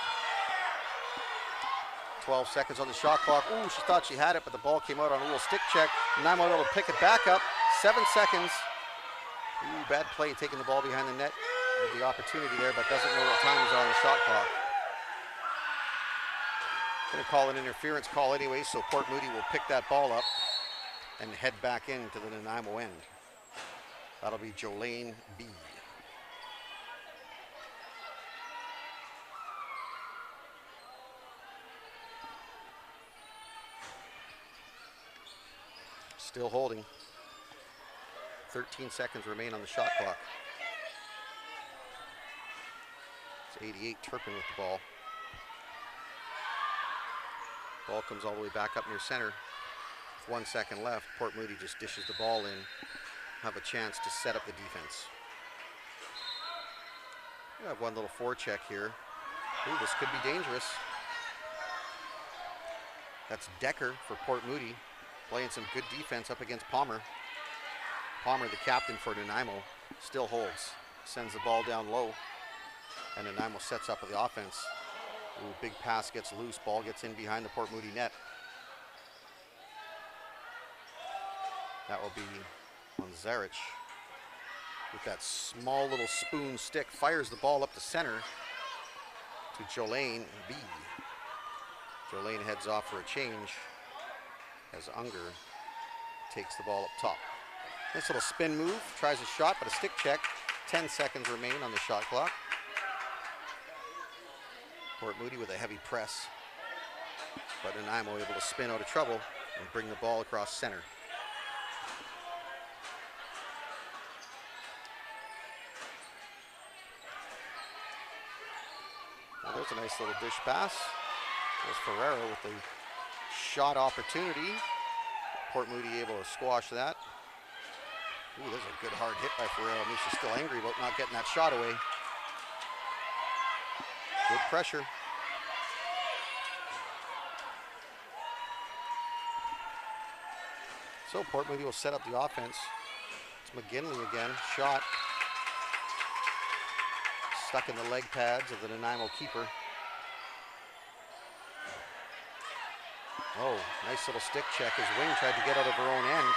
[SPEAKER 8] 12 seconds on the shot clock. Ooh, she thought she had it, but the ball came out on a little stick check. Nanaimo able to pick it back up. 7 seconds. Ooh, bad play taking the ball behind the net. Had the opportunity there, but doesn't know what time is on the shot clock. Going to call an interference call anyway, so Port Moody will pick that ball up and head back into the Nanaimo end. That'll be Jolene B. Still holding. 13 seconds remain on the shot clock. It's 88 Turpin with the ball. Ball comes all the way back up near center. With 1 second left, Port Moody just dishes the ball in. Have a chance to set up the defense. We have one little forecheck here. Ooh, this could be dangerous. That's Decker for Port Moody, playing some good defense up against Palmer. Palmer, the captain for Nanaimo, still holds. Sends the ball down low, and Nanaimo sets up with the offense. Ooh, big pass gets loose, ball gets in behind the Port Moody net. That will be on Zarich with that small little spoon stick. Fires the ball up the center to Jolene B. Jolene heads off for a change as Unger takes the ball up top. Nice little spin move, tries a shot, but a stick check. 10 seconds remain on the shot clock. Port Moody with a heavy press, but Nanaimo able to spin out of trouble and bring the ball across center. Well, there's a nice little dish pass. There's Ferrero with the shot opportunity. Port Moody able to squash that. Ooh, there's a good hard hit by Ferrero. I mean, she's still angry about not getting that shot away. Good pressure. So Port Moody will set up the offense. It's McGinley again, shot. Stuck in the leg pads of the Nanaimo keeper. Oh, nice little stick check as Wing tried to get out of her own end.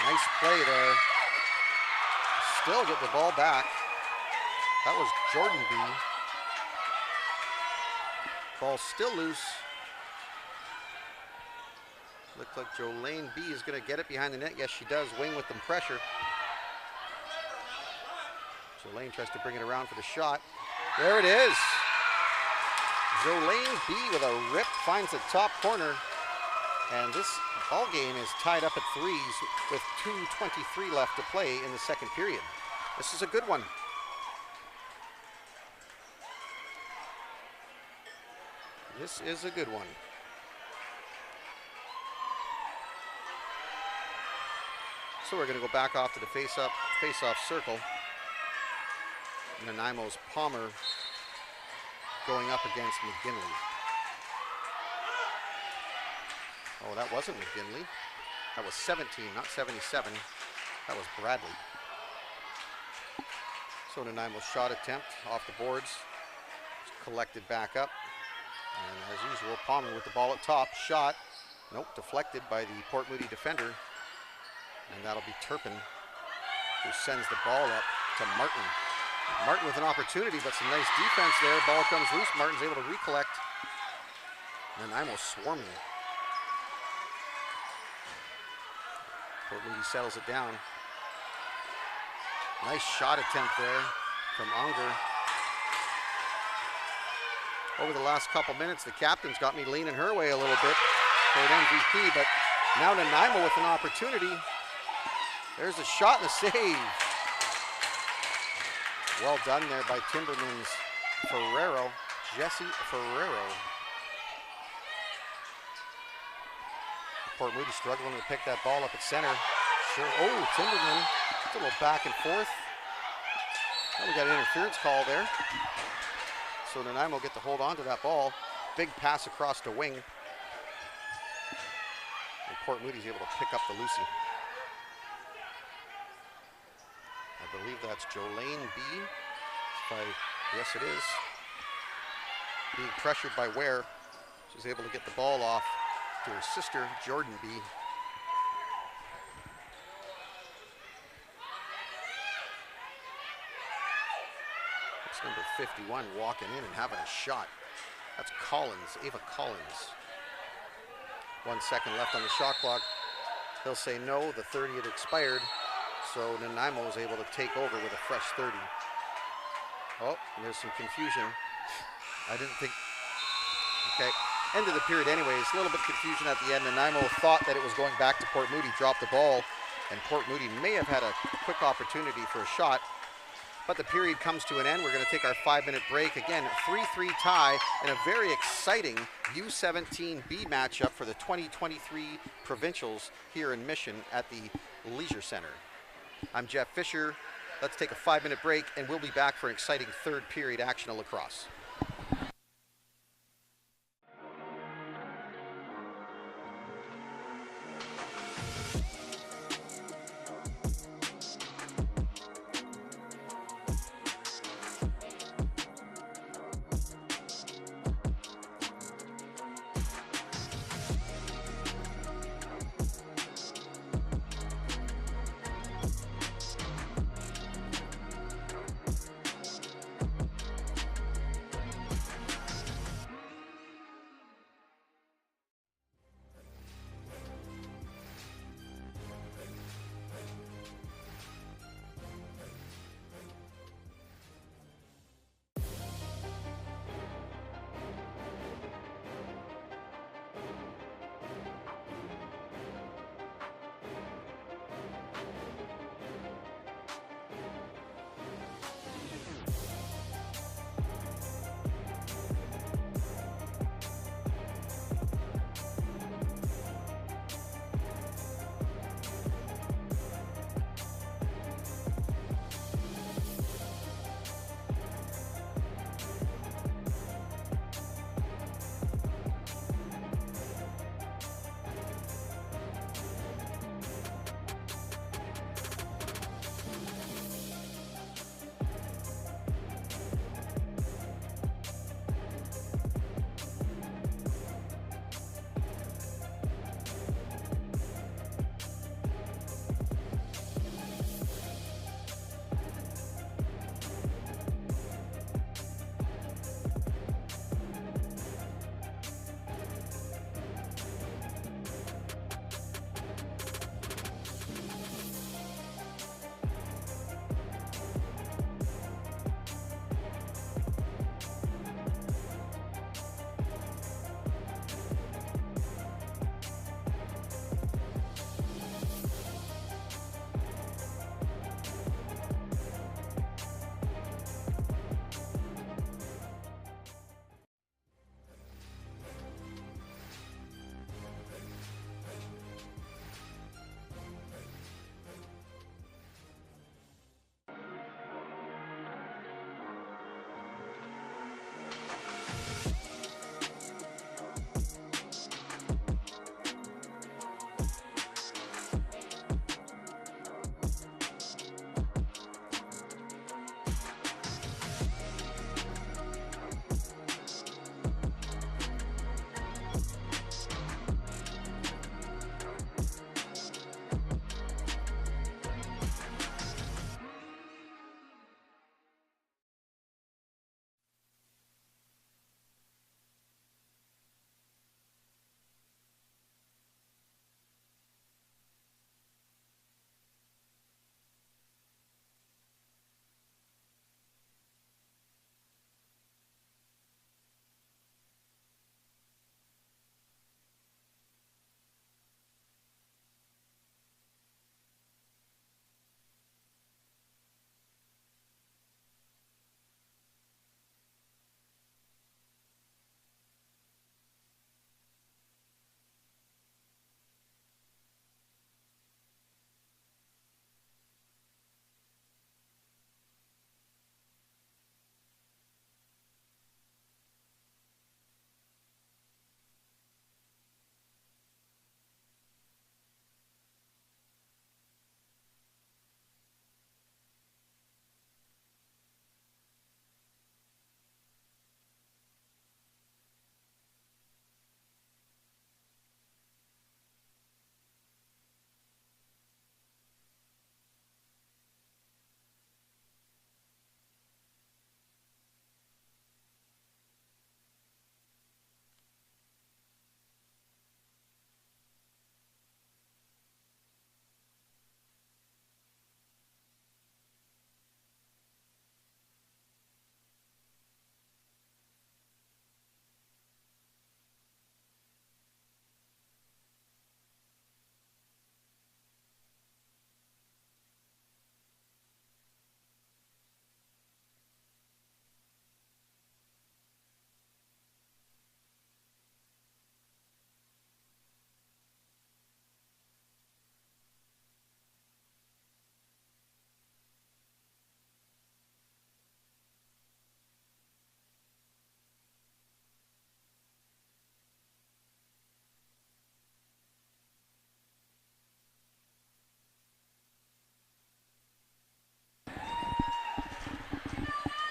[SPEAKER 8] Nice play there. Still get the ball back. That was Jordan B. Ball still loose. Looks like Jolene B is going to get it behind the net. Yes, she does. Wing with them pressure. Jolene tries to bring it around for the shot. There it is. Jolene B with a rip finds the top corner. And this ball game is tied up at 3s with 2:23 left to play in the second period. This is a good one. This is a good one. So we're going to go back off to the face-off circle. Nanaimo's Palmer going up against McGinley. Oh, that wasn't McGinley. That was 17, not 77. That was Bradley. So Nanaimo's shot attempt off the boards. It's collected back up. And as usual, Palmer with the ball at top. Shot. Nope, deflected by the Port Moody defender. And that'll be Turpin, who sends the ball up to Martin. Martin with an opportunity, but some nice defense there. Ball comes loose. Martin's able to recollect. Nanaimo swarming. Port Moody settles it down. Nice shot attempt there from Unger. Over the last couple minutes, the captain's got me leaning her way a little bit for an MVP, but now Nanaimo with an opportunity. There's a shot and a save. Well done there by Timberman's Ferrero, Jesse Ferrero. Port Moody struggling to pick that ball up at center. Sure. Oh, Timberman. It's a little back and forth. Oh, we got an interference call there. So Nanaimo get to hold on to that ball. big pass across to wing. And Port Moody's able to pick up the Lucy. I believe that's Jolene B. Yes, it is. Being pressured by Ware. She's able to get the ball off to her sister, Jordan B. It's number 51 walking in and having a shot. That's Collins, Ava Collins. 1 second left on the shot clock. He'll say no, the 30 had expired. So Nanaimo is able to take over with a fresh 30. Oh, and there's some confusion. I didn't think, okay. End of the period anyways, a little bit of confusion at the end. Nanaimo thought that it was going back to Port Moody, dropped the ball, and Port Moody may have had a quick opportunity for a shot, but the period comes to an end. We're going to take our 5-minute break. Again, 3-3 tie and a very exciting U17B matchup for the 2023 Provincials here in Mission at the Leisure Center. I'm Jeff Fisher. Let's take a 5-minute break, and we'll be back for an exciting third period action of lacrosse.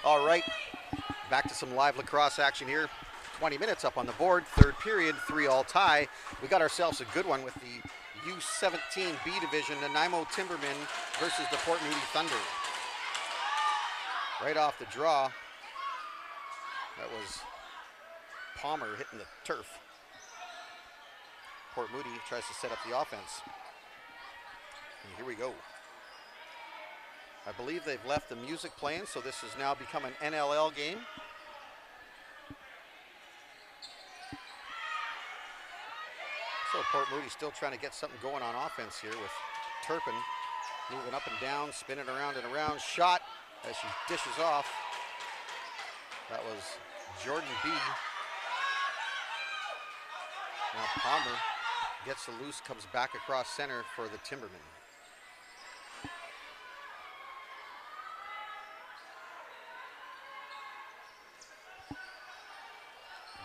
[SPEAKER 8] All right, back to some live lacrosse action here. 20 minutes up on the board, third period, 3-all tie. We got ourselves a good one with the U17B division, Nanaimo Timbermen versus the Port Moody Thunder. Right off the draw, that was Palmer hitting the turf. Port Moody tries to set up the offense. And here we go. I believe they've left the music playing, so this has now become an NLL game. So Port Moody still trying to get something going on offense here with Turpin moving up and down, spinning around and around. Shot as she dishes off. That was Jordan B. Now Palmer gets the loose, comes back across center for the Timbermen.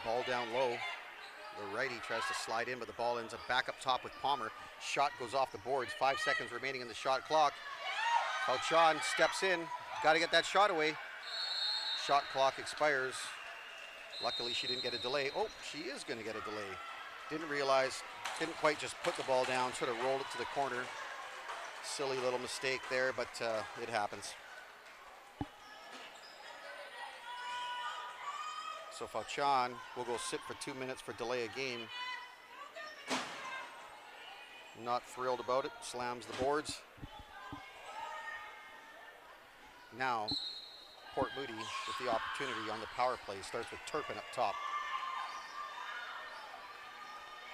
[SPEAKER 8] Ball down low. The righty tries to slide in, but the ball ends up back up top with Palmer. Shot goes off the boards. 5 seconds remaining in the shot clock. Fauchon steps in. Got to get that shot away. Shot clock expires. Luckily, she didn't get a delay. Oh, she is going to get a delay. Didn't realize, didn't quite just put the ball down. Should have rolled it to the corner. Silly little mistake there, but it happens. So Fauchon will go sit for 2 minutes for delay of game. Not thrilled about it, slams the boards. Now, Port Moody with the opportunity on the power play. Starts with Turpin up top.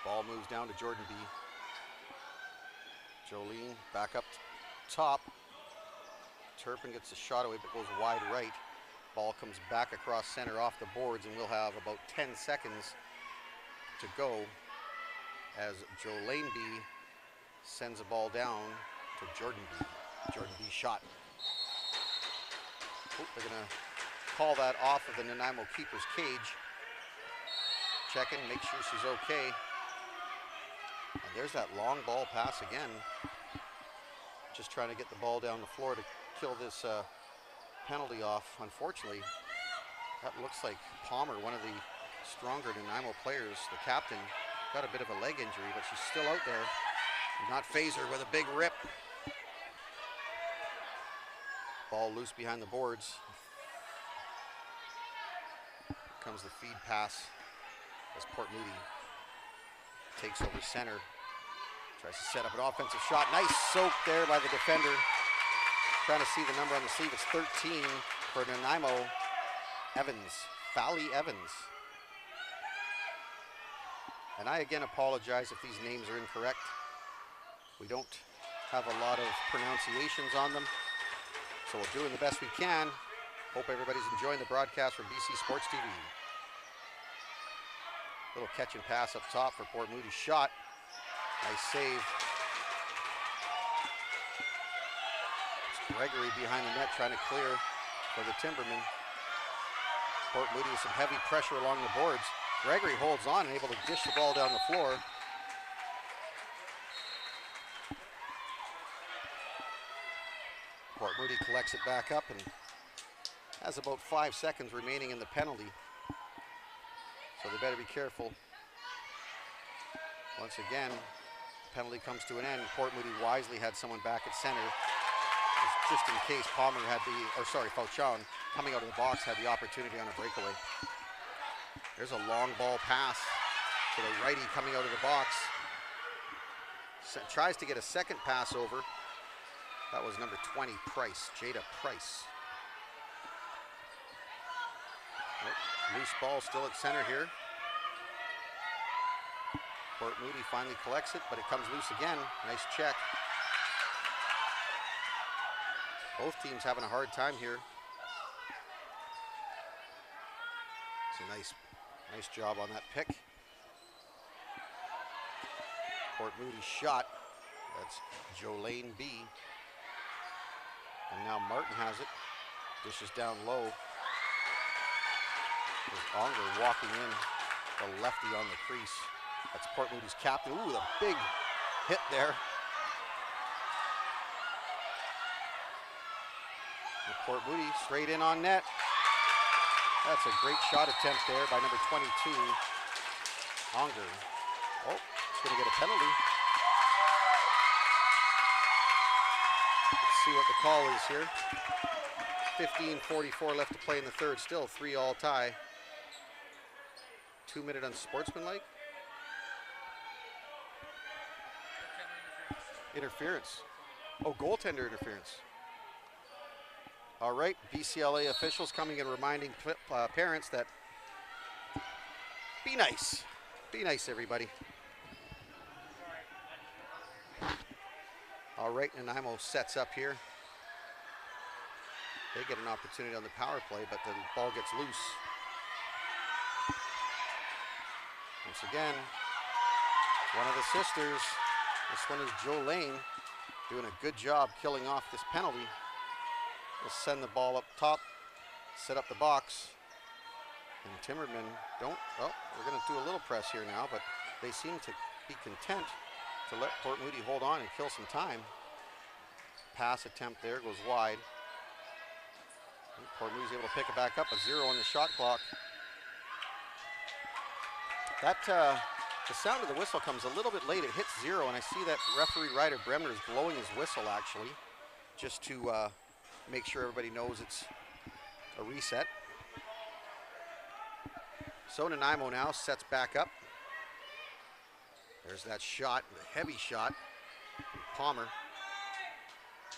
[SPEAKER 8] Ball moves down to Jordan B. Jolene back up top. Turpin gets the shot away but goes wide right. Ball comes back across center off the boards, and we'll have about 10 seconds to go as Jolene B sends a ball down to Jordan B. Jordan B shot. Oh, they're going to call that off of the Nanaimo keeper's cage. Checking, make sure she's okay. And there's that long ball pass again. Just trying to get the ball down the floor to kill this penalty off. Unfortunately, that looks like Palmer, one of the stronger Nanaimo players, the captain, got a bit of a leg injury, but she's still out there. Not phase her with a big rip. Ball loose behind the boards. Comes the feed pass as Port Moody takes over center. Tries to set up an offensive shot. Nice soak there by the defender. Trying to see the number on the sleeve. It's 13 for Nanaimo. Evans, Fally Evans. And I again apologize if these names are incorrect. We don't have a lot of pronunciations on them, so we're doing the best we can. Hope everybody's enjoying the broadcast from BC Sports TV. Little catch and pass up top for Port Moody's shot. Nice save. Gregory behind the net trying to clear for the Timbermen. Port Moody with some heavy pressure along the boards. Gregory holds on and able to dish the ball down the floor. Port Moody collects it back up and has about 5 seconds remaining in the penalty. So they better be careful. Once again, penalty comes to an end. Port Moody wisely had someone back at center, just in case Palmer had Fauchon coming out of the box had the opportunity on a breakaway. There's a long ball pass to the righty coming out of the box. Tries to get a second pass over. That was number 20, Price, Jada Price. Oh, loose ball still at center here. Port Moody finally collects it, but it comes loose again. Nice check. Both teams having a hard time here. It's a nice job on that pick. Port Moody's shot. That's Jolene B. And now Martin has it. Dishes down low. There's Onger walking in, the lefty on the crease. That's Port Moody's captain. Ooh, the big hit there. And Port Moody straight in on net. That's a great shot attempt there by number 22, Onger. Oh, it's going to get a penalty. Let's see what the call is here. 15:44 left to play in the third. Still 3-all tie. 2-minute unsportsmanlike. Interference. Oh, goaltender interference. All right, BCLA officials coming and reminding parents that be nice. Be nice, everybody. All right, Nanaimo sets up here. They get an opportunity on the power play, but the ball gets loose. Once again, one of the sisters, this one is Jolene, doing a good job killing off this penalty. We'll send the ball up top, set up the box, and Timmerman we're going to do a little press here now, but they seem to be content to let Port Moody hold on and kill some time. Pass attempt there goes wide. And Port Moody's able to pick it back up, a 0 on the shot clock. That, the sound of the whistle comes a little bit late. It hits 0, and I see that referee Ryder Bremner is blowing his whistle actually, just to make sure everybody knows it's a reset. So Nanaimo now sets back up. There's that shot, the heavy shot. Palmer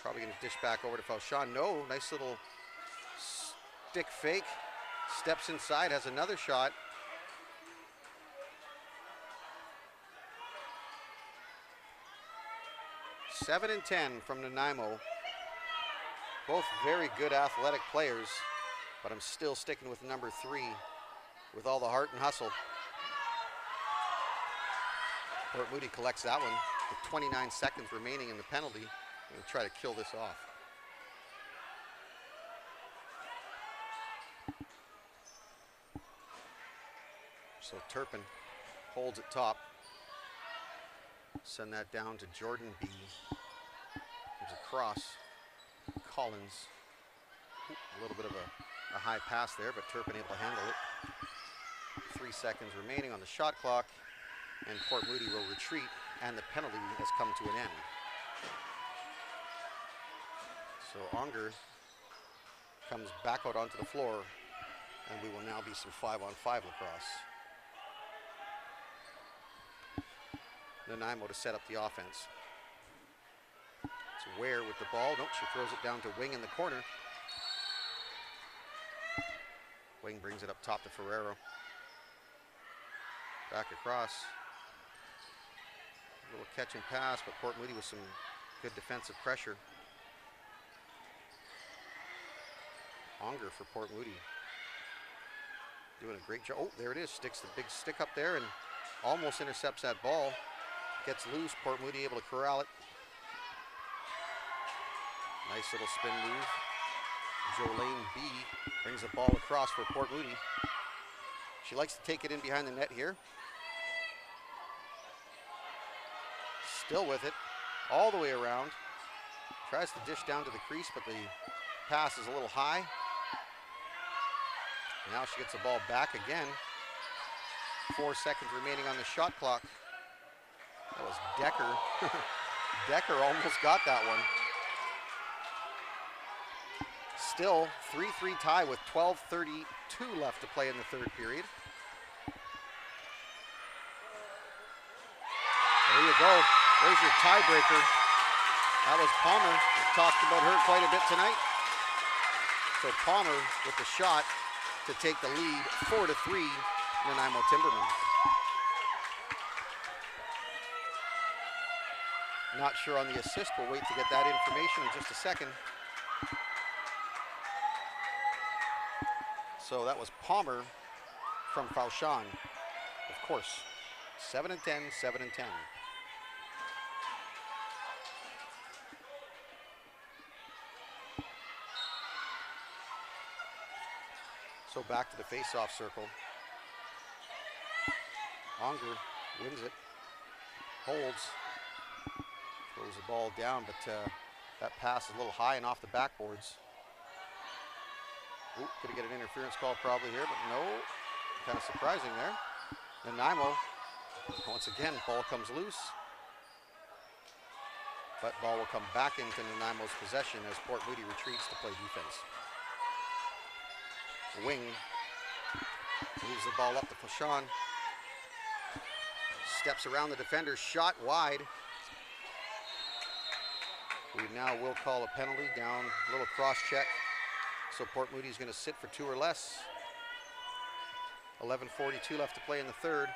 [SPEAKER 8] probably going to dish back over to Fauchon. No, nice little stick fake. Steps inside, has another shot. Seven and 10 from Nanaimo. Both very good athletic players, but I'm still sticking with number 3 with all the heart and hustle. Port Moody collects that one with 29 seconds remaining in the penalty. We'll try to kill this off. So Turpin holds it top. Send that down to Jordan B. There's a cross. Collins. A little bit of a high pass there, but Turpin able to handle it. 3 seconds remaining on the shot clock, and Port Moody will retreat, and the penalty has come to an end. So Onger comes back out onto the floor, and we will now be some 5-on-5 lacrosse. Nanaimo to set up the offense. It's Ware with the ball. Nope, she throws it down to Wing in the corner. Wing brings it up top to Ferrero. Back across. A little catch and pass, but Port Moody with some good defensive pressure. Onger for Port Moody. Doing a great job. Oh, there it is. Sticks the big stick up there and almost intercepts that ball. Gets loose. Port Moody able to corral it. Nice little spin move. Jolene B brings the ball across for Port Moody. She likes to take it in behind the net here. Still with it, all the way around. Tries to dish down to the crease, but the pass is a little high. Now she gets the ball back again. 4 seconds remaining on the shot clock. That was Decker. Decker almost got that one. Still 3-3 tie with 12:32 left to play in the third period. There you go. There's your tiebreaker. That was Palmer. We've talked about her quite a bit tonight. So Palmer with the shot to take the lead, 4-3, Nanaimo Timbermen. Not sure on the assist. We'll wait to get that information in just a second. So that was Palmer from Fauchon, of course. 7 and 10, 7 and 10. So back to the face-off circle. Onger wins it, holds, throws the ball down, but that pass is a little high and off the backboards. Ooh, gonna get an interference call probably here, but no. Kind of surprising there. Nanaimo, once again, ball comes loose. But ball will come back into Nanaimo's possession as Port Moody retreats to play defense. Wing moves the ball up to Fauchon. Steps around the defender, shot wide. We now will call a penalty down, a little cross check. So Port Moody's going to sit for 2 or less. 11:42 left to play in the third.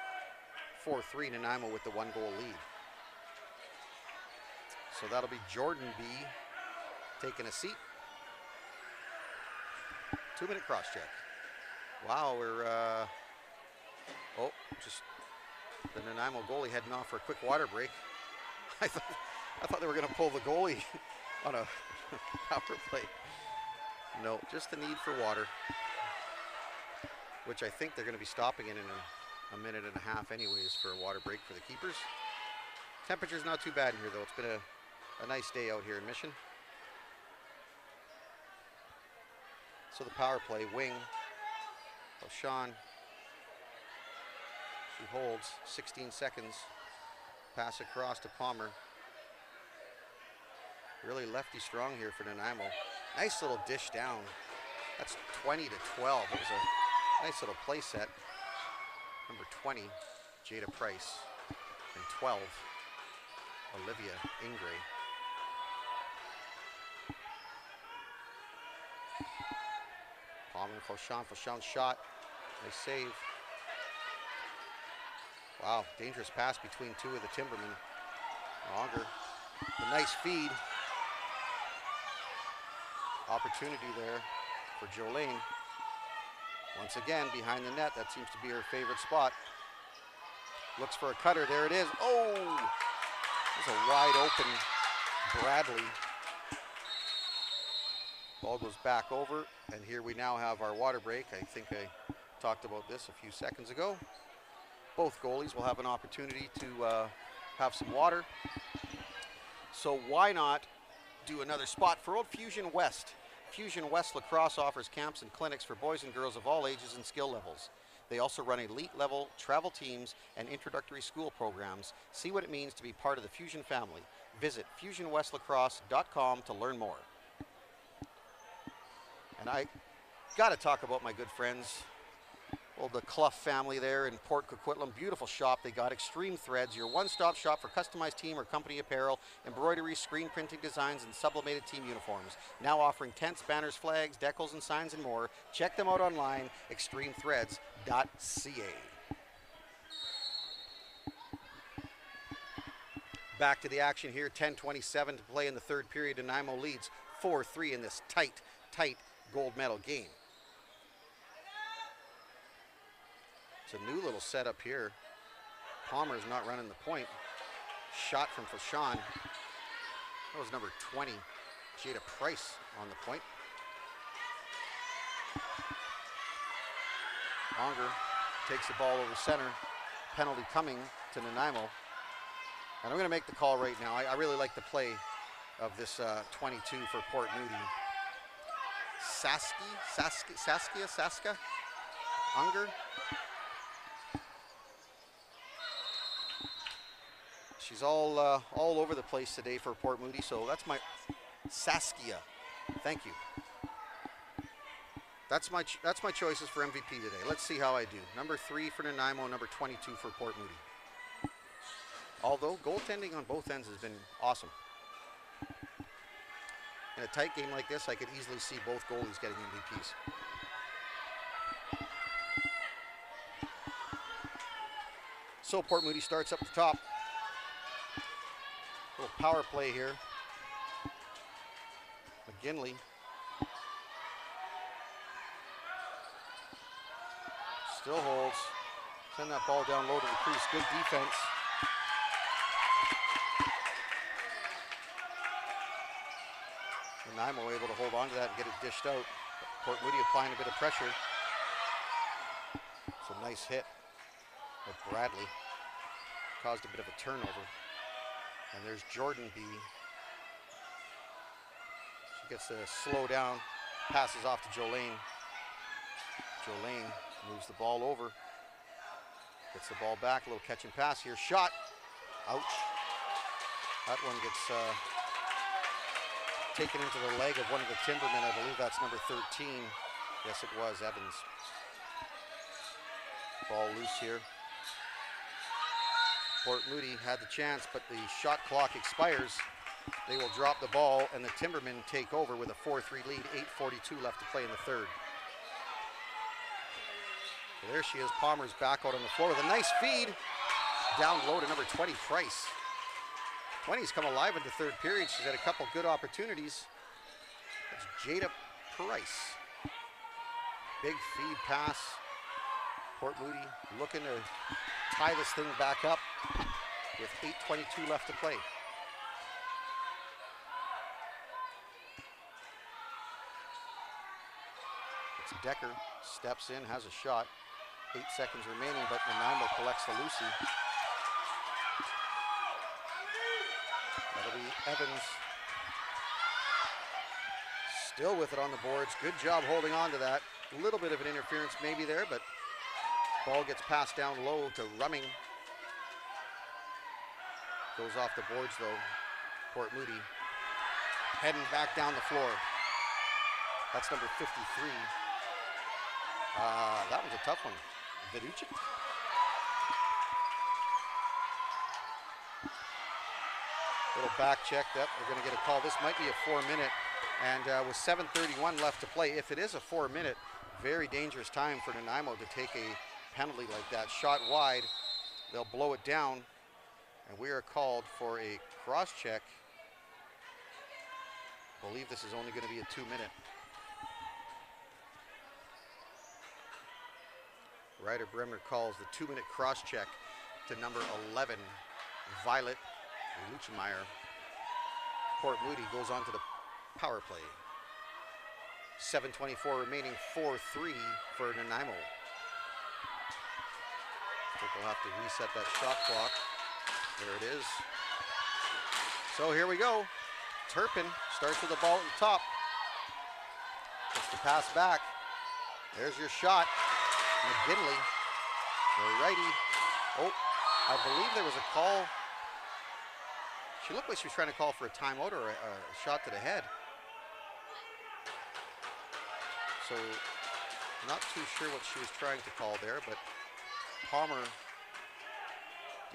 [SPEAKER 8] 4-3 Nanaimo with the 1-goal lead. So that'll be Jordan B taking a seat. 2-minute cross check. Wow, we're, just the Nanaimo goalie heading off for a quick water break. I thought they were going to pull the goalie on a power play. No, just the need for water, which I think they're going to be stopping in a minute and a half anyways for a water break for the keepers. Temperature's not too bad in here though. It's been a nice day out here in Mission. So the power play, wing, Fauchon. She holds 16 seconds. Pass across to Palmer. Really lefty strong here for Nanaimo. Nice little dish down. That's 20-12. It was a nice little play set. Number 20, Jada Price. And 12, Olivia Ingray. Palmer, Fauchon shot. Nice save. Wow, dangerous pass between two of the Timbermen. Auger, the nice feed. Opportunity there for Jolene. Once again, behind the net, that seems to be her favorite spot. Looks for a cutter, there it is. Oh, there's a wide open Bradley. Ball goes back over, and here we now have our water break. I think I talked about this a few seconds ago. Both goalies will have an opportunity to have some water. So why not do another spot for Old Fusion West. Fusion West Lacrosse offers camps and clinics for boys and girls of all ages and skill levels. They also run elite level travel teams and introductory school programs. See what it means to be part of the Fusion family. Visit FusionWestLacrosse.com to learn more. And I got to talk about my good friends. Well, the Clough family there in Port Coquitlam. Beautiful shop. They got Extreme Threads, your one-stop shop for customized team or company apparel, embroidery, screen printing designs, and sublimated team uniforms. Now offering tents, banners, flags, decals, and signs, and more. Check them out online, extremethreads.ca. Back to the action here. 10:27 to play in the third period. Nanaimo leads 4-3 in this tight gold medal game. It's a new little setup here. Palmer's not running the point. Shot from Fauchon. That was number 20, Jada Price, on the point. Onger takes the ball over center. Penalty coming to Nanaimo. And I'm going to make the call right now. I really like the play of this 22 for Port Moody. Saskia? Unger? She's all over the place today for Port Moody, so that's my Saskia. Thank you. That's my choices for MVP today. Let's see how I do. Number 3 for Nanaimo, number 22 for Port Moody. Although goaltending on both ends has been awesome. In a tight game like this, I could easily see both goalies getting MVPs. So Port Moody starts up the top. Little power play here. McGinley. Still holds. Send that ball down low to the crease. Good defense. Nanaimo able to hold on to that and get it dished out. Port Moody applying a bit of pressure. It's a nice hit with Bradley. Caused a bit of a turnover. And there's Jordan B. She gets to slow down, passes off to Jolene. Jolene moves the ball over. Gets the ball back, a little catch and pass here. Shot. Ouch. That one gets taken into the leg of one of the Timbermen. I believe that's number 13. Yes, it was Evans. Ball loose here. Port Moody had the chance, but the shot clock expires. They will drop the ball, and the Timbermen take over with a 4-3 lead. 8:42 left to play in the third. So there she is. Palmer's back out on the floor with a nice feed. Down low to number 20, Price. 20's come alive in the third period. She's had a couple good opportunities. That's Jada Price. Big feed pass. Port Moody looking to tie this thing back up with 8:22 left to play. It's Decker, steps in, has a shot. 8 seconds remaining, but Nanaimo collects the Lucy. That'll be Evans. Still with it on the boards. Good job holding on to that. A little bit of an interference maybe there, but ball gets passed down low to Rumming. Goes off the boards though. Port Moody heading back down the floor. That's number 53. That one's a tough one. Viducci. Little back check. Yep, they're going to get a call. This might be a 4-minute. And with 7:31 left to play, if it is a 4-minute, very dangerous time for Nanaimo to take a penalty like that. Shot wide. They'll blow it down. And we are called for a cross check. I believe this is only going to be a 2-minute. Ryder Bremner calls the 2-minute cross check to number 11, Violet Luchemeyer. Port Moody goes on to the power play. 7:24 remaining, 4-3 for Nanaimo. I think we'll have to reset that shot clock. There it is. So here we go. Turpin starts with the ball at the top. Gets the pass back. There's your shot. McGinley, the righty. Oh, I believe there was a call. She looked like she was trying to call for a timeout or a shot to the head. So, not too sure what she was trying to call there, but Palmer,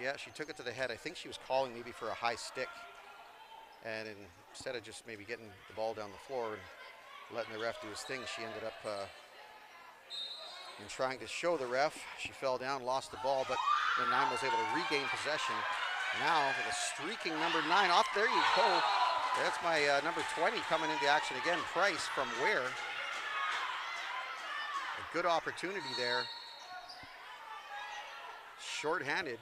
[SPEAKER 8] yeah, she took it to the head. I think she was calling maybe for a high stick. And instead of just maybe getting the ball down the floor and letting the ref do his thing, she ended up in trying to show the ref. She fell down, lost the ball, but Nanaimo was able to regain possession. Now with a streaking number 9 off. There you go. That's my number 20 coming into action again. Price from Ware. A good opportunity there. Short-handed.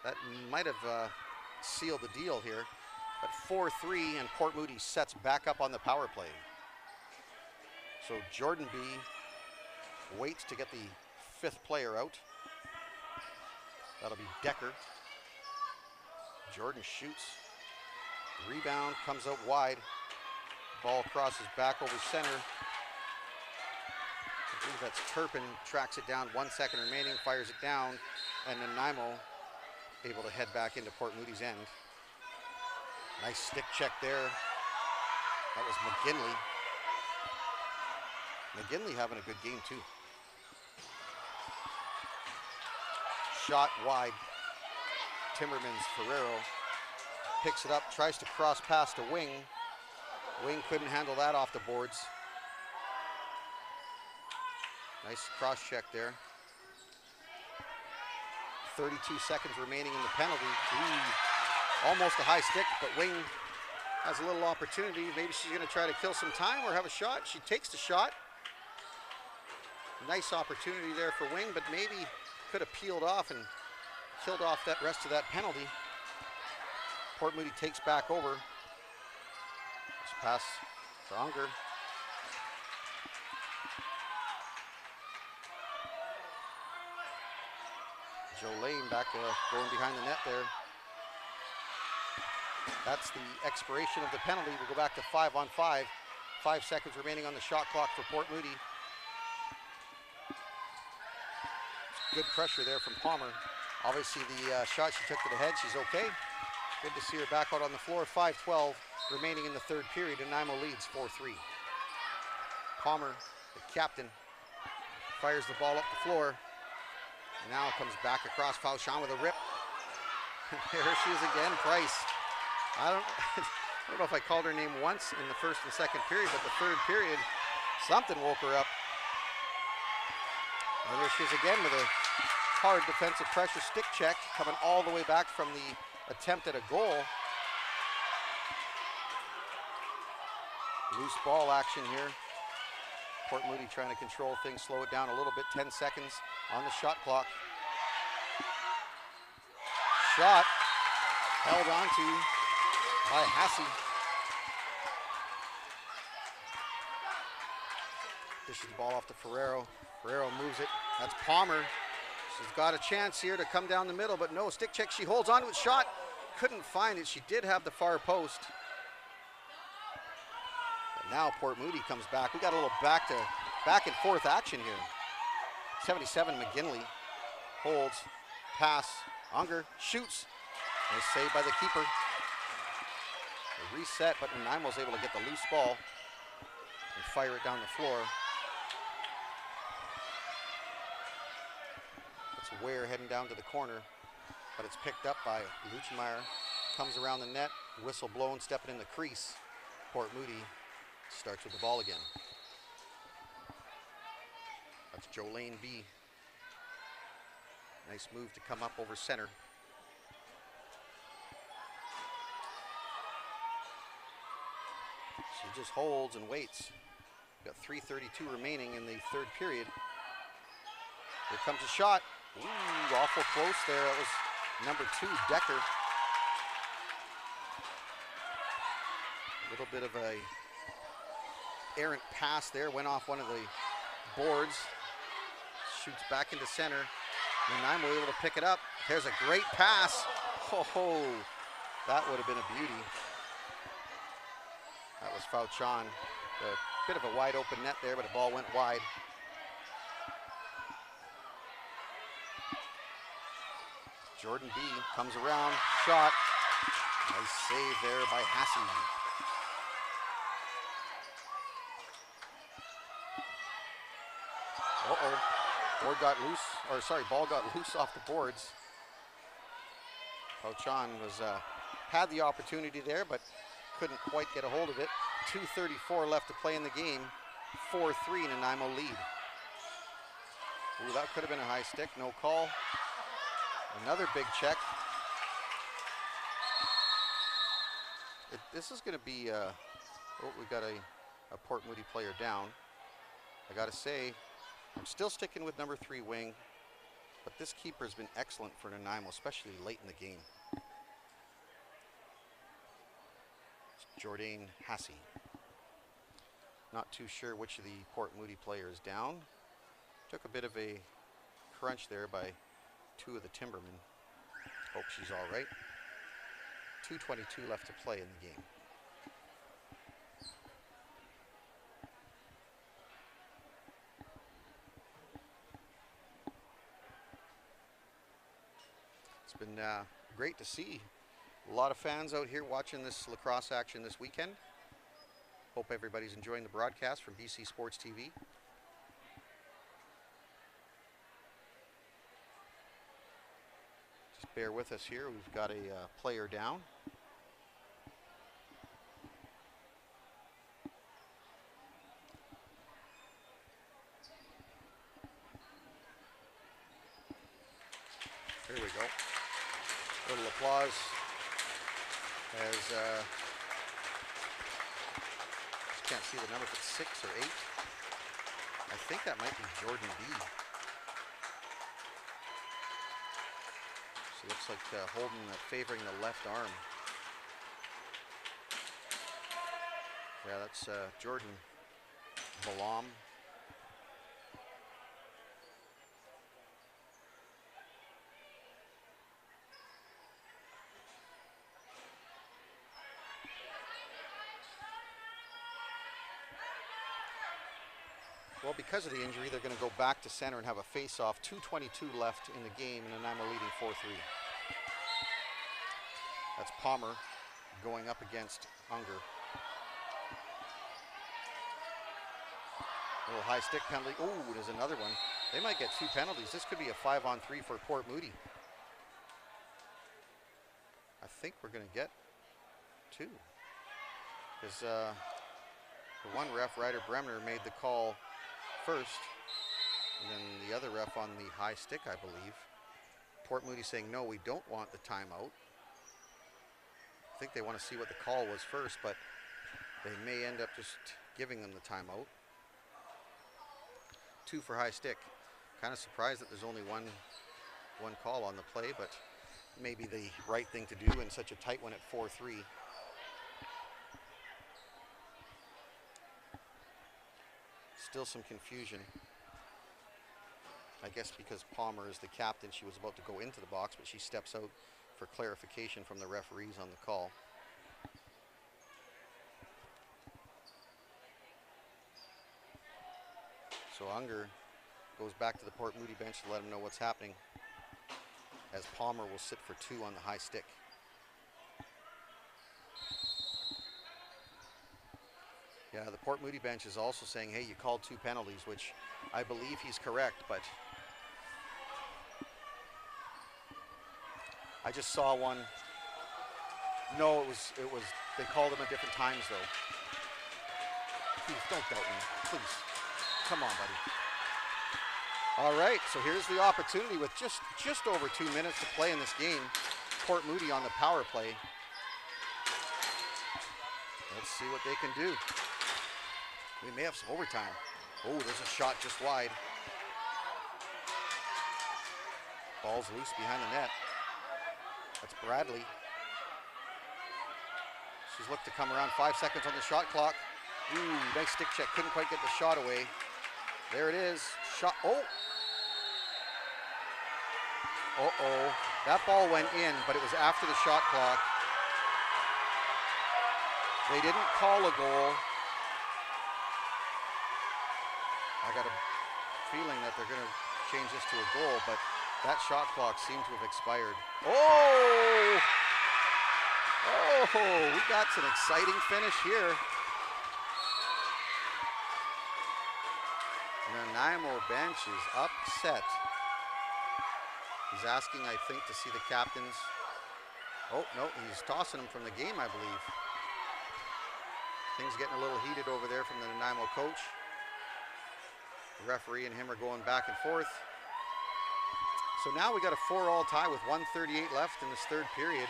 [SPEAKER 8] That might have sealed the deal here. But 4-3, and Port Moody sets back up on the power play. So Jordan B waits to get the 5th player out. That'll be Decker. Jordan shoots. Rebound comes out wide. Ball crosses back over center. I believe that's Turpin. Tracks it down. 1 second remaining. Fires it down. And then Nanaimo able to head back into Port Moody's end. Nice stick check there. That was McGinley. McGinley having a good game too. Shot wide. Timmermans Ferrero picks it up, tries to cross pass to Wing. Wing couldn't handle that off the boards. Nice cross check there. 32 seconds remaining in the penalty. Ooh, almost a high stick, but Wing has a little opportunity. Maybe she's going to try to kill some time or have a shot. She takes the shot. Nice opportunity there for Wing, but maybe could have peeled off and killed off that rest of that penalty. Port Moody takes back over. This pass for Unger. Jolene back going behind the net there. That's the expiration of the penalty. We'll go back to 5-on-5. 5 seconds remaining on the shot clock for Port Moody. Good pressure there from Palmer. Obviously the shot she took to the head, she's okay. Good to see her back out on the floor. 5:12 remaining in the third period, and Nanaimo leads 4-3. Palmer, the captain, fires the ball up the floor. And now comes back across. Fauchon with a rip. There she is again, Price. I don't know if I called her name once in the first and second period, but the third period, something woke her up. And there she is again with a hard defensive pressure stick check, coming all the way back from the attempt at a goal. Loose ball action here. Port Moody trying to control things, slow it down a little bit. 10 seconds on the shot clock. Shot held on to by Hasse. Dishes the ball off to Ferrero. Ferrero moves it. That's Palmer. She's got a chance here to come down the middle, but no, stick check. She holds on to it. Shot. Couldn't find it. She did have the far post. But now Port Moody comes back. We got a little back and forth action here. 77 McGinley holds, pass. Unger shoots. Nice save by the keeper. A reset, but Nanaimo's able to get the loose ball and fire it down the floor. It's Ware heading down to the corner, but it's picked up by Luchmeyer. Comes around the net, whistle blown, stepping in the crease. Port Moody starts with the ball again. That's Jolene B. Nice move to come up over center. She just holds and waits. Got 3:32 remaining in the third period. Here comes a shot. Ooh, awful close there. That was number 2, Decker. A little bit of a errant pass there. Went off one of the boards. Shoots back into center. Nanaimo able to pick it up. There's a great pass. Oh, that would have been a beauty. That was Fauchon. A bit of a wide open net there, but the ball went wide. Jordan B comes around, shot. Nice save there by Hasse. Uh-oh. Ball got loose off the boards. Fauchon was had the opportunity there, but couldn't quite get a hold of it. 2:34 left to play in the game. 4-3 Nanaimo lead. Ooh, that could have been a high stick. No call. Another big check. This is going to be. We got a Port Moody player down. I got to say, I'm still sticking with number 3 wing, but this keeper has been excellent for Nanaimo, especially late in the game. It's Jordan Hasse. Not too sure which of the Port Moody players down. Took a bit of a crunch there by 2 of the Timbermen. Hope she's all right. 2:22 left to play in the game. It's been great to see a lot of fans out here watching this lacrosse action this weekend. Hope everybody's enjoying the broadcast from BC Sports TV. Just bear with us here. We've got a player down. Here we go. A little applause as can't see the number if it's 6 or 8. I think that might be Jordan B. She looks like holding, favoring the left arm. Yeah, that's Jordan Balam. Well, because of the injury, they're going to go back to center and have a face-off. 2:22 left in the game, and Nanaimo leading 4-3. That's Palmer going up against Unger. A little high stick penalty. Oh, there's another one. They might get 2 penalties. This could be a 5-on-3 for Port Moody. I think we're going to get 2. Because the one ref, Ryder Bremner, made the call first. And then the other ref on the high stick, I believe. Port Moody saying, no, we don't want the timeout. I think they want to see what the call was first, but they may end up just giving them the timeout. 2 for high stick. Kind of surprised that there's only one call on the play, but maybe the right thing to do in such a tight one at 4-3. Still some confusion. I guess because Palmer is the captain, she was about to go into the box, but she steps out for clarification from the referees on the call. So Unger goes back to the Port Moody bench to let him know what's happening, as Palmer will sit for 2 on the high stick. Yeah, the Port Moody bench is also saying, hey, you called 2 penalties, which I believe he's correct, but I just saw one. No, it was, they called him at different times though. Please, don't doubt me, please. Come on, buddy. All right, so here's the opportunity with just over 2 minutes to play in this game. Port Moody on the power play. Let's see what they can do. We may have some overtime. Oh, there's a shot just wide. Ball's loose behind the net. That's Bradley. She's looked to come around. 5 seconds on the shot clock. Ooh, nice stick check. Couldn't quite get the shot away. There it is. Shot. Oh. Uh-oh. That ball went in, but it was after the shot clock. They didn't call a goal. I got a feeling that they're going to change this to a goal, but that shot clock seemed to have expired. Oh! Oh, we got some exciting finish here. Nanaimo bench is upset. He's asking, I think, to see the captains. Oh, no, he's tossing him from the game, I believe. Things getting a little heated over there from the Nanaimo coach. The referee and him are going back and forth. So now we got a 4-all tie with 1:38 left in this third period.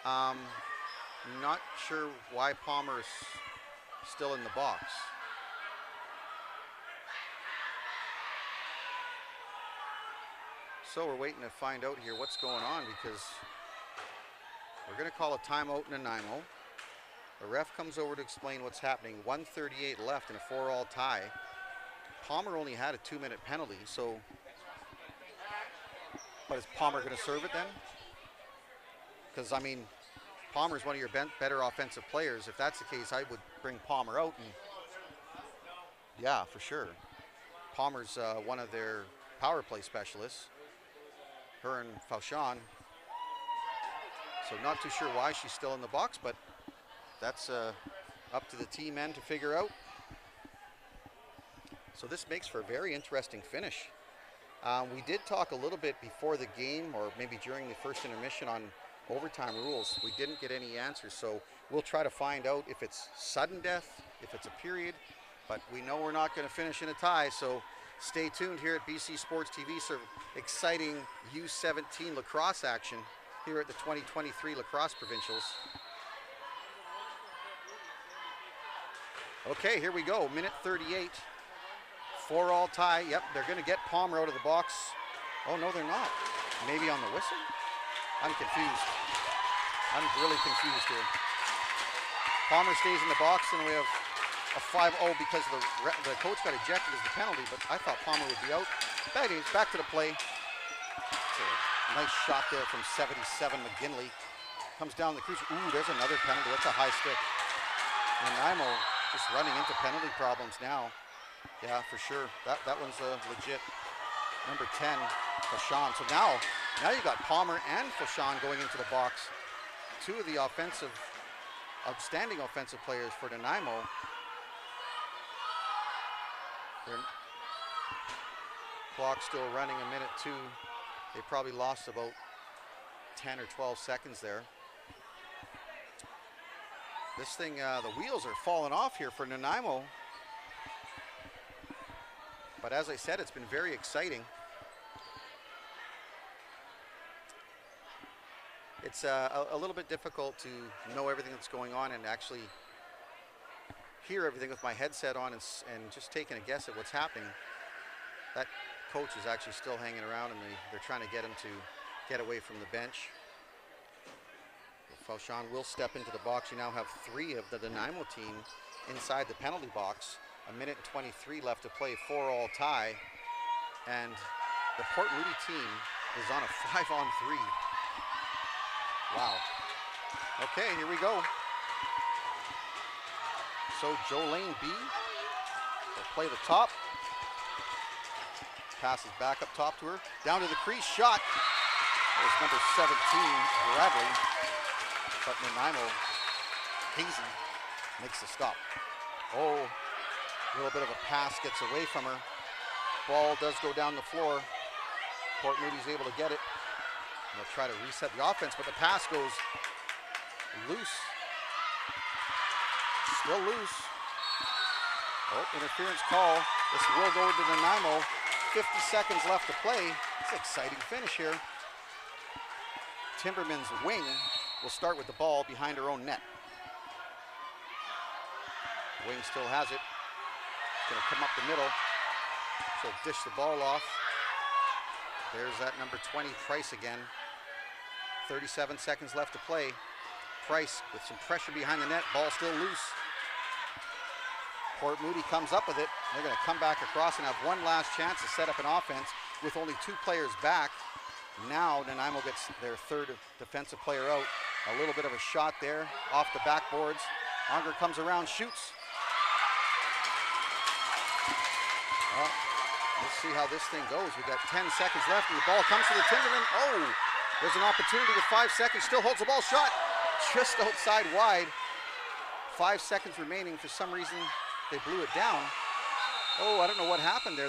[SPEAKER 8] Not sure why Palmer's still in the box. So we're waiting to find out here what's going on, because we're going to call a timeout in Nanaimo. The ref comes over to explain what's happening. 1:38 left in a 4-all tie. Palmer only had a 2-minute penalty, so but is Palmer going to serve it then? Because, I mean, Palmer's one of your better offensive players. If that's the case, I would bring Palmer out. And yeah, for sure. Palmer's one of their power play specialists. Her and Fauchon. So not too sure why she's still in the box, but that's up to the team end to figure out. So this makes for a very interesting finish. We did talk a little bit before the game, or maybe during the first intermission, on overtime rules. We didn't get any answers, so we'll try to find out if it's sudden death, if it's a period, but we know we're not going to finish in a tie, so stay tuned here at BC Sports TV for exciting U17 lacrosse action here at the 2023 Lacrosse Provincials. Okay, here we go, minute 38. 4-all tie. Yep, they're going to get Palmer out of the box. Oh, no, they're not. Maybe on the whistle? I'm confused. I'm really confused here. Palmer stays in the box, and we have a 5-0 because the coach got ejected as the penalty, but I thought Palmer would be out. Back to the play. Nice shot there from 77 McGinley. Comes down the crease. Ooh, there's another penalty. That's a high stick. Nanaimo just running into penalty problems now. Yeah, for sure. That one's legit. Number 10, Fauchon. So now you got Palmer and Fauchon going into the box. Two of the outstanding offensive players for Nanaimo. Their clock still running, a minute 2. They probably lost about 10 or 12 seconds there. This thing, the wheels are falling off here for Nanaimo. But as I said, it's been very exciting. It's a little bit difficult to know everything that's going on and actually hear everything with my headset on and just taking a guess at what's happening. That coach is actually still hanging around, and they're trying to get him to get away from the bench. Fauchon will step into the box. You now have 3 of the Nanaimo team inside the penalty box. A minute and 23 left to play, 4-all tie. And the Port Moody team is on a 5-on-3. Wow. Okay, here we go. So Jolene B will play the top. Passes back up top to her. Down to the crease, shot. That was number 17, Bradley. But Nanaimo, Hazy, makes the stop. Oh, a little bit of a pass gets away from her. Ball does go down the floor. Port Moody's able to get it. And they'll try to reset the offense, but the pass goes loose. Still loose. Oh, interference call. This will go to Nanaimo. 50 seconds left to play. It's an exciting finish here. Timberman's wing will start with the ball behind her own net. Wing still has it. Gonna come up the middle. She'll dish the ball off. There's that number 20, Price again. 37 seconds left to play. Price with some pressure behind the net. Ball still loose. Port Moody comes up with it. They're gonna come back across and have one last chance to set up an offense with only 2 players back. Now Nanaimo gets their 3rd defensive player out. A little bit of a shot there off the backboards. Unger comes around, shoots. Well, let's see how this thing goes. We got 10 seconds left and the ball comes to the Timberman. Oh, there's an opportunity with 5 seconds. Still holds the ball, shot just outside wide. 5 seconds remaining. For some reason, they blew it down. Oh, I don't know what happened there.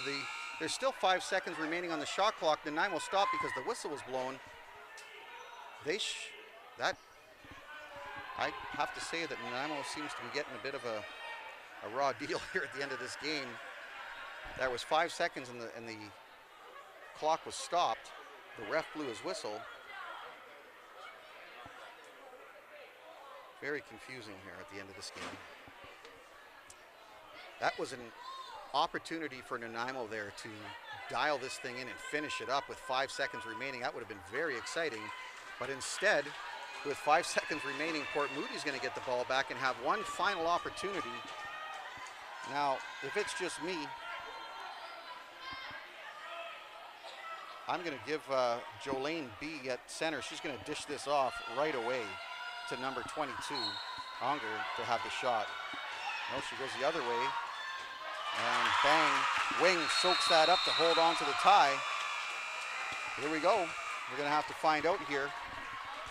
[SPEAKER 8] There's still 5 seconds remaining on the shot clock. Nanaimo stopped because the whistle was blown. I have to say that Nanaimo seems to be getting a bit of a raw deal here at the end of this game. There was 5 seconds and the clock was stopped. The ref blew his whistle. Very confusing here at the end of this game. That was an opportunity for Nanaimo there to dial this thing in and finish it up with 5 seconds remaining. That would have been very exciting. But instead, with 5 seconds remaining, Port Moody's going to get the ball back and have one final opportunity. Now, if it's just me, I'm going to give Jolene B at center. She's going to dish this off right away to number 22, Unger, to have the shot. No, she goes the other way. And bang, Wing soaks that up to hold on to the tie. Here we go. We're going to have to find out here.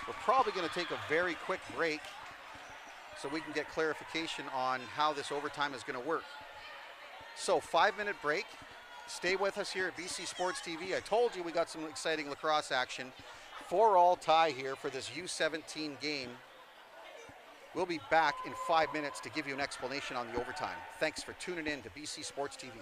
[SPEAKER 8] We're probably going to take a very quick break so we can get clarification on how this overtime is going to work. So 5-minute break. Stay with us here at BC Sports TV. I told you we got some exciting lacrosse action. 4-all tie here for this U17 game. We'll be back in 5 minutes to give you an explanation on the overtime. Thanks for tuning in to BC Sports TV.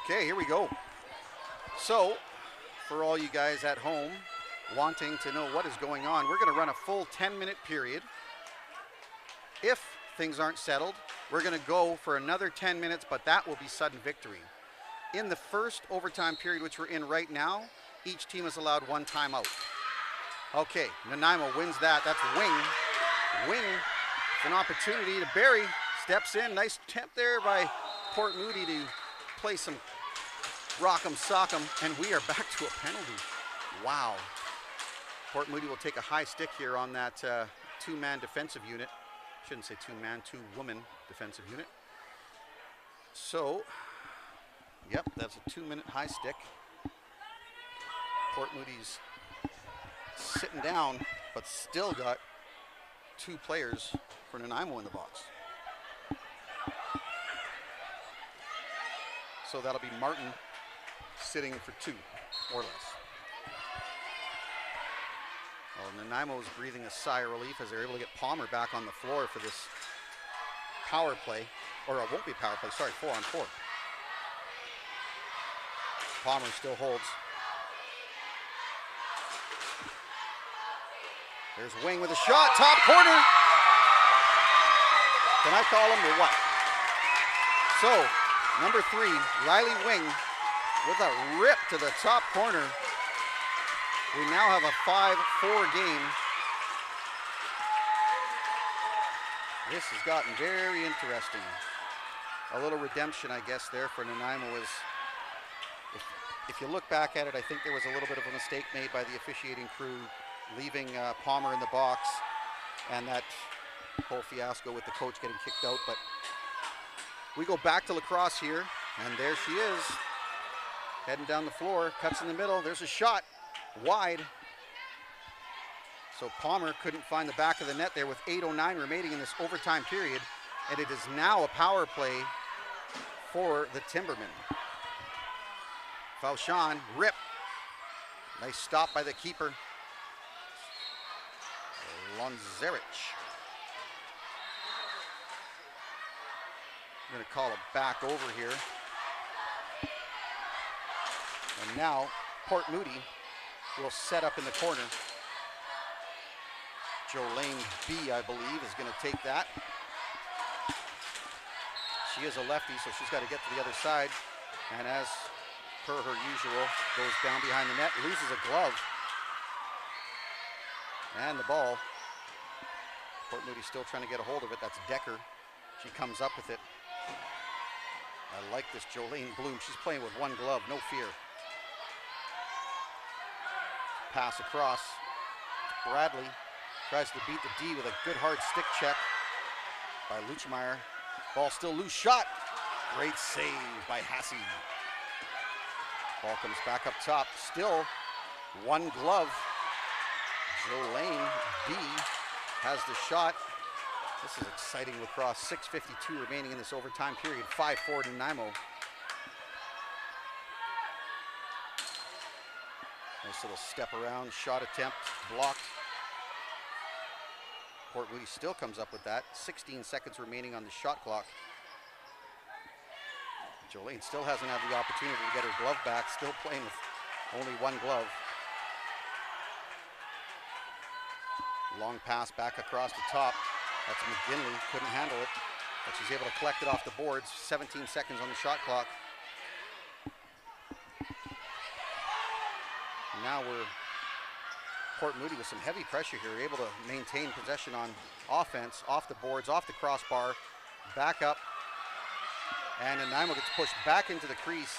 [SPEAKER 8] Okay, here we go. So, for all you guys at home wanting to know what is going on, we're going to run a full 10-minute period. If things aren't settled, we're going to go for another 10 minutes, but that will be sudden victory. In the first overtime period, which we're in right now, each team is allowed one timeout. Okay, Nanaimo wins that. That's Wing. Wing, it's an opportunity to Barry. Steps in, nice attempt there by Port Moody to play some rock'em sock'em, and we are back to a penalty. Wow. Port Moody will take a high stick here on that two-man defensive unit. Shouldn't say two-man, two-woman defensive unit. So, yep, that's a 2-minute high stick. Port Moody's sitting down, but still got 2 players for Nanaimo in the box. So that'll be Martin sitting for 2, or less. Well, Nanaimo is breathing a sigh of relief as they're able to get Palmer back on the floor for this power play. Or it won't be power play, sorry, 4-on-4. Palmer still holds. There's Wing with a shot, top corner. Can I call him or what? So, number 3, Riley Wing with a rip to the top corner. We now have a 5-4 game. This has gotten very interesting. A little redemption, I guess, there for Nanaimo was, if you look back at it, I think there was a little bit of a mistake made by the officiating crew, leaving Palmer in the box, and that whole fiasco with the coach getting kicked out. But we go back to lacrosse here, and there she is, heading down the floor, cuts in the middle, there's a shot, wide. So Palmer couldn't find the back of the net there with 8:09 remaining in this overtime period, and it is now a power play for the Timbermen. Faushan, rip. Nice stop by the keeper. Lonzerich. I'm going to call it back over here. And now Port Moody will set up in the corner. Jolene B, I believe, is going to take that. She is a lefty, so she's got to get to the other side. And as per her usual, goes down behind the net, loses a glove. And the ball. Port Moody still trying to get a hold of it. That's Decker. She comes up with it. I like this Jolene Bloom. She's playing with one glove, no fear. Pass across. Bradley tries to beat the D with a good hard stick check by Luchmeyer. Ball still loose, shot. Great save by Hasse. Ball comes back up top. Still one glove. Jolene B has the shot. This is exciting lacrosse. 6:52 remaining in this overtime period. 5-4 to Nanaimo. Nice little step around, shot attempt, blocked. Port Moody still comes up with that. 16 seconds remaining on the shot clock. Jolene still hasn't had the opportunity to get her glove back. Still playing with only one glove. Long pass back across the top. That's McGinley, couldn't handle it, but she's able to collect it off the boards. 17 seconds on the shot clock. Now we're Port Moody with some heavy pressure here, able to maintain possession on offense, off the boards, off the crossbar, back up, and Nanaimo gets pushed back into the crease,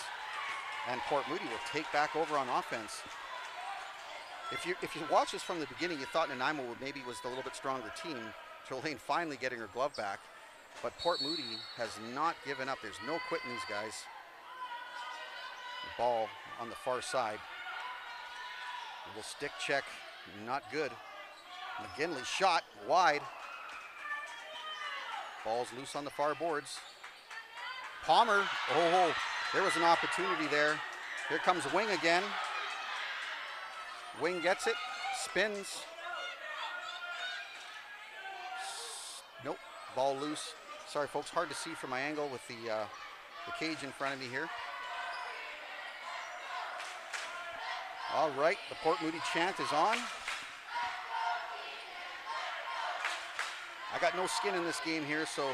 [SPEAKER 8] and Port Moody will take back over on offense. If you watch this from the beginning, you thought Nanaimo maybe was the little bit stronger team. Jolene finally getting her glove back, but Port Moody has not given up. There's no quitting these guys. The ball on the far side. A little stick check, not good. McGinley shot wide. Ball's loose on the far boards. Palmer, oh, there was an opportunity there. Here comes Wing again. Wing gets it, spins. Nope, ball loose. Sorry folks, hard to see from my angle with the cage in front of me here. All right, the Port Moody chant is on. I got no skin in this game here, so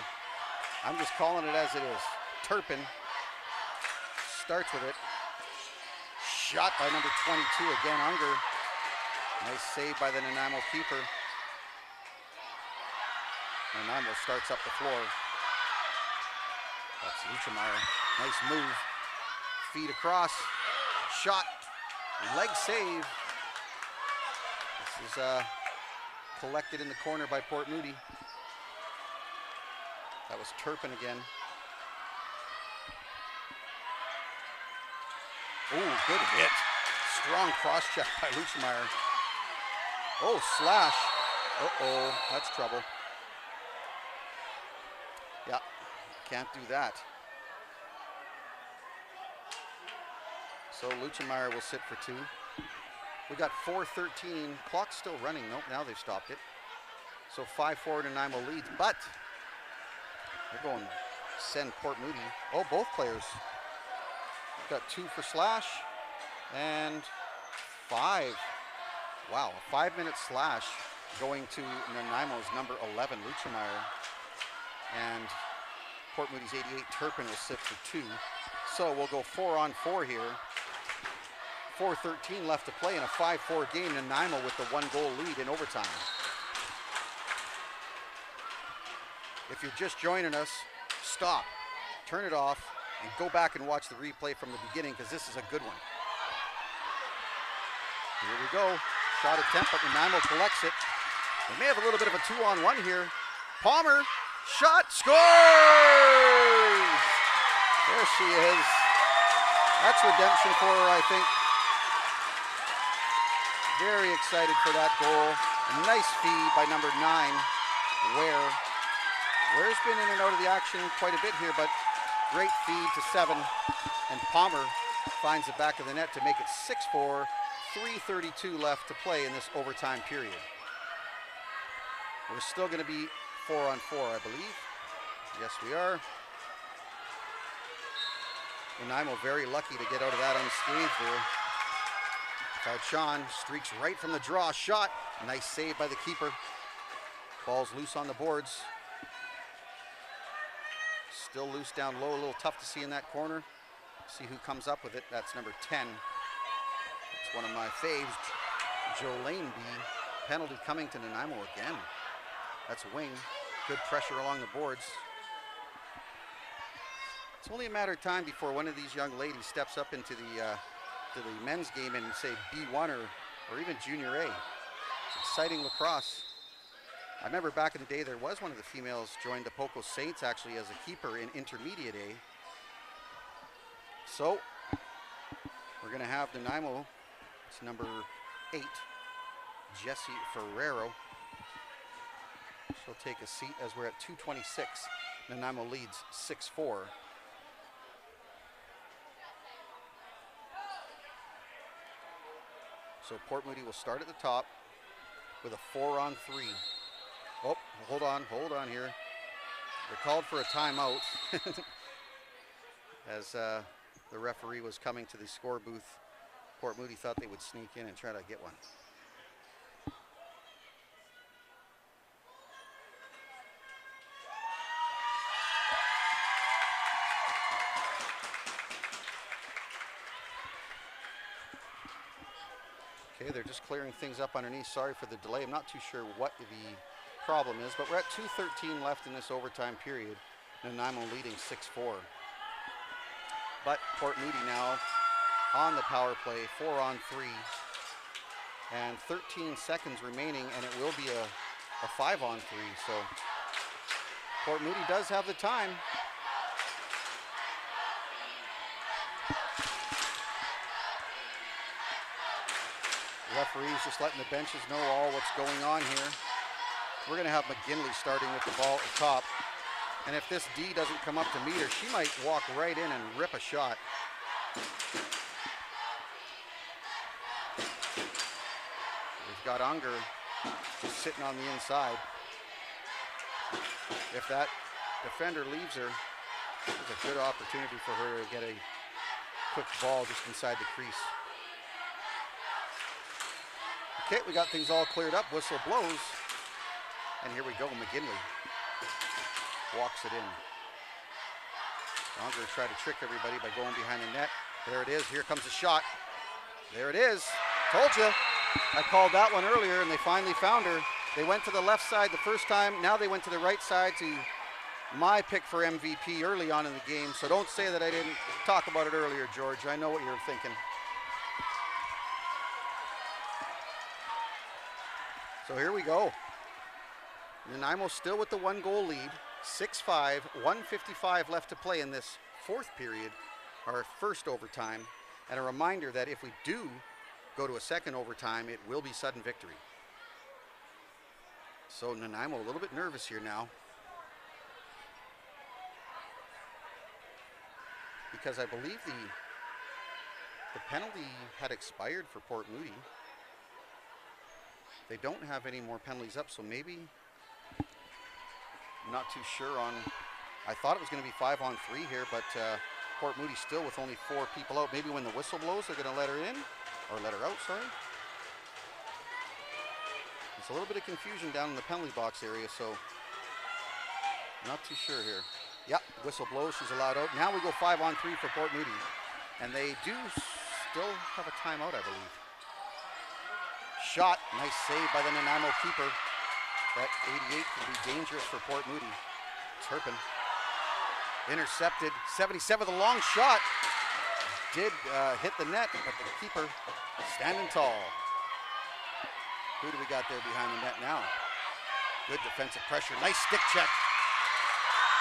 [SPEAKER 8] I'm just calling it as it is. Turpin starts with it. Shot by number 22 again, Unger. Nice save by the Nanaimo keeper. Nanaimo starts up the floor. That's Luchemeyer. Nice move. Feed across. Shot. Leg save. This is collected in the corner by Port Moody. That was Turpin again. Oh, good hit. Strong cross check by Luchemeyer. Oh, slash. Uh-oh, that's trouble. Yeah, can't do that. So Luchemeyer will sit for 2. We got 4:13. Clock's still running. Nope, now they've stopped it. So 5-4 Nanaimo leads, but they're going to send Port Moody. Oh, both players. Got 2 for slash and 5. Wow, a 5-minute slash going to Nanaimo's number 11, Luchemeyer. And Port Moody's 88, Turpin, will sit for 2. So we'll go 4-on-4 here. 4:13 left to play in a 5-4 game. Nanaimo with the 1-goal lead in overtime. If you're just joining us, stop, turn it off, and go back and watch the replay from the beginning, because this is a good one. Here we go. Shot attempt, but Nanaimo collects it. They may have a little bit of a 2-on-1 here. Palmer, shot, scores! There she is. That's redemption for her, I think. Very excited for that goal. A nice feed by number 9, Ware. Ware's been in and out of the action quite a bit here, but great feed to 7. And Palmer finds the back of the net to make it 6-4. 3:32 left to play in this overtime period. We're still going to be 4-on-4, I believe. Yes, we are. Nanaimo very lucky to get out of that unscathed there. Cauchon streaks right from the draw. Shot. Nice save by the keeper. Ball's loose on the boards. Still loose down low. A little tough to see in that corner. See who comes up with it. That's number 10. It's one of my faves. Jolene B. Penalty coming to Nanaimo again. That's a wing. Good pressure along the boards. It's only a matter of time before one of these young ladies steps up into the men's game and say B1 or even Junior A. It's exciting lacrosse. I remember back in the day there was one of the females joined the Poco Saints actually as a keeper in Intermediate A. So we're going to have Nanaimo. It's number 8, Jessie Ferrero. She'll take a seat as we're at 2:26. Nanaimo leads 6-4. So Port Moody will start at the top with a 4-on-3. Oh, hold on here. They're called for a timeout as the referee was coming to the score booth. Port Moody thought they would sneak in and try to get one. Okay, they're just clearing things up underneath. Sorry for the delay. I'm not too sure what the problem is, but we're at 2:13 left in this overtime period. Nanaimo leading 6-4. But Port Moody now on the power play, 4-on-3. And 13 seconds remaining, and it will be a 5-on-3. So Port Moody does have the time. Referees just letting the benches know all what's going on here. We're going to have McGinley starting with the ball at the top. And if this D doesn't come up to meet her, she might walk right in and rip a shot. We've got Unger just sitting on the inside. If that defender leaves her, there's a good opportunity for her to get a quick ball just inside the crease. Okay, we got things all cleared up. Whistle blows. And here we go. McGinley walks it in. Unger tried to trick everybody by going behind the net. There it is. Here comes the shot. There it is. Told you. I called that one earlier, and they finally found her. They went to the left side the first time. Now they went to the right side to my pick for MVP early on in the game. So don't say that I didn't talk about it earlier, George. I know what you're thinking. So here we go. Nanaimo still with the 1-goal lead. 6-5, 1:55 left to play in this fourth period, our first overtime. And a reminder that if we do go to a second overtime, it will be sudden victory. So Nanaimo a little bit nervous here now, because I believe the penalty had expired for Port Moody. They don't have any more penalties up, so maybe, I'm not too sure on, I thought it was going to be 5-on-3 here, but Port Moody still with only 4 people out. Maybe when the whistle blows, they're going to let her in, or let her out, sorry. There's a little bit of confusion down in the penalty box area, so not too sure here. Yep, whistle blows, she's allowed out. Now we go 5-on-3 for Port Moody, and they do still have a timeout, I believe. Shot, nice save by the Nanaimo keeper. That 88 can be dangerous for Port Moody. Turpin intercepted. 77 with a long shot. Did hit the net, but the keeper standing tall. Who do we got there behind the net now? Good defensive pressure. Nice stick check.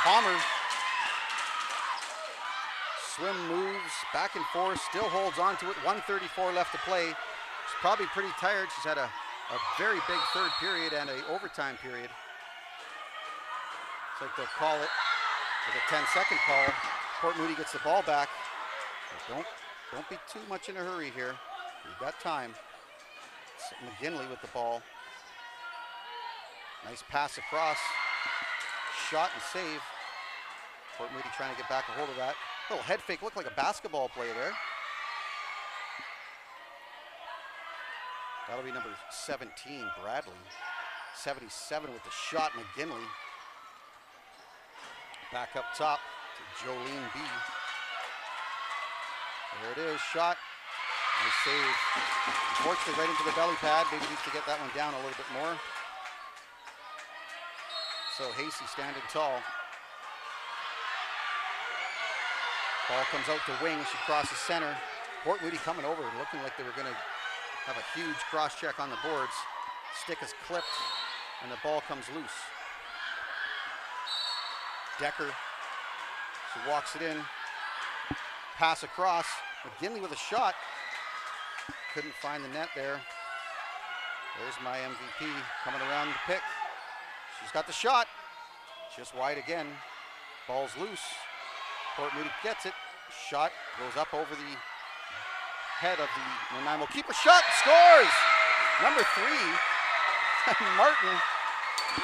[SPEAKER 8] Palmer. Swim moves back and forth, still holds on to it. 1:34 left to play. She's probably pretty tired. She's had a very big third period and an overtime period. Looks like they'll call it with a 10-second call. Port Moody gets the ball back. But don't be too much in a hurry here. You've got time. It's McGinley with the ball. Nice pass across. Shot and save. Port Moody trying to get back a hold of that. Little head fake, looked like a basketball play there. That'll be number 17, Bradley. 77 with the shot, McGinley. Back up top to Jolene B. There it is, shot. Nice save. Unfortunately, right into the belly pad. Maybe needs to get that one down a little bit more. So Hasey standing tall. Ball comes out to wing. She crosses center. Port Moody coming over, looking like they were going to have a huge cross check on the boards. Stick is clipped, and the ball comes loose. Decker, she walks it in. Pass across. McGinley with a shot. Couldn't find the net there. There's my MVP coming around the pick. She's got the shot. Just wide again. Ball's loose. Port Moody gets it. Shot goes up over the head of the Nanaimo keeper. Shot, scores! Number 3, Martin.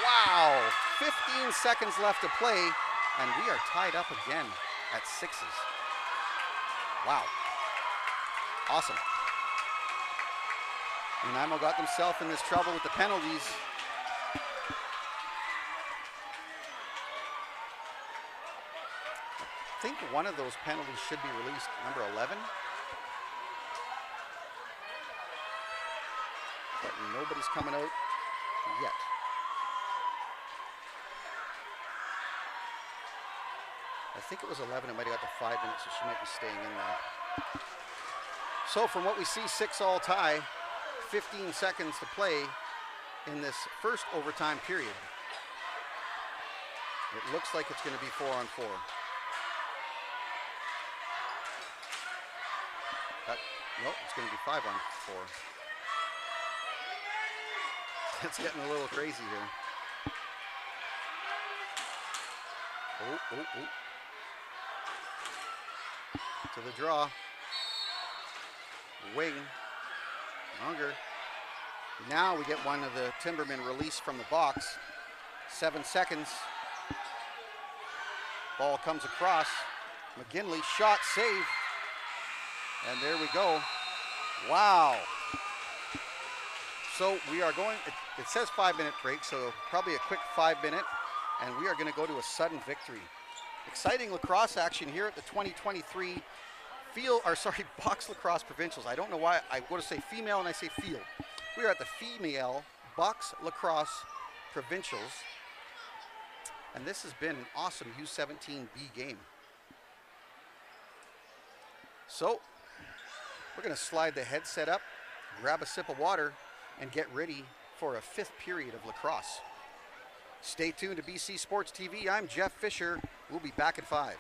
[SPEAKER 8] Wow, 15 seconds left to play, and we are tied up again at 6s. Wow, awesome. Nanaimo got themselves in this trouble with the penalties. I think one of those penalties should be released, number 11. But nobody's coming out yet. I think it was 11. It might have got to 5 minutes, so she might be staying in there. So from what we see, 6-all tie, 15 seconds to play in this first overtime period. It looks like it's going to be 4-on-4. Nope, it's going to be 5-on-4. It's getting a little crazy here. Oh. To the draw. Wing. Unger. Now we get one of the Timbermen released from the box. 7 seconds. Ball comes across. McGinley, shot, save. And there we go. Wow. So we are going, it says 5-minute break, so probably a quick 5-minute, and we are going to go to a sudden victory. Exciting lacrosse action here at the 2023 box lacrosse provincials. I don't know why I go to say female and I say field. We are at the female box lacrosse provincials, and this has been an awesome U17B game. So we're going to slide the headset up, grab a sip of water, and get ready for a 5th period of lacrosse. Stay tuned to BC Sports TV. I'm Jeff Fisher. We'll be back at 5.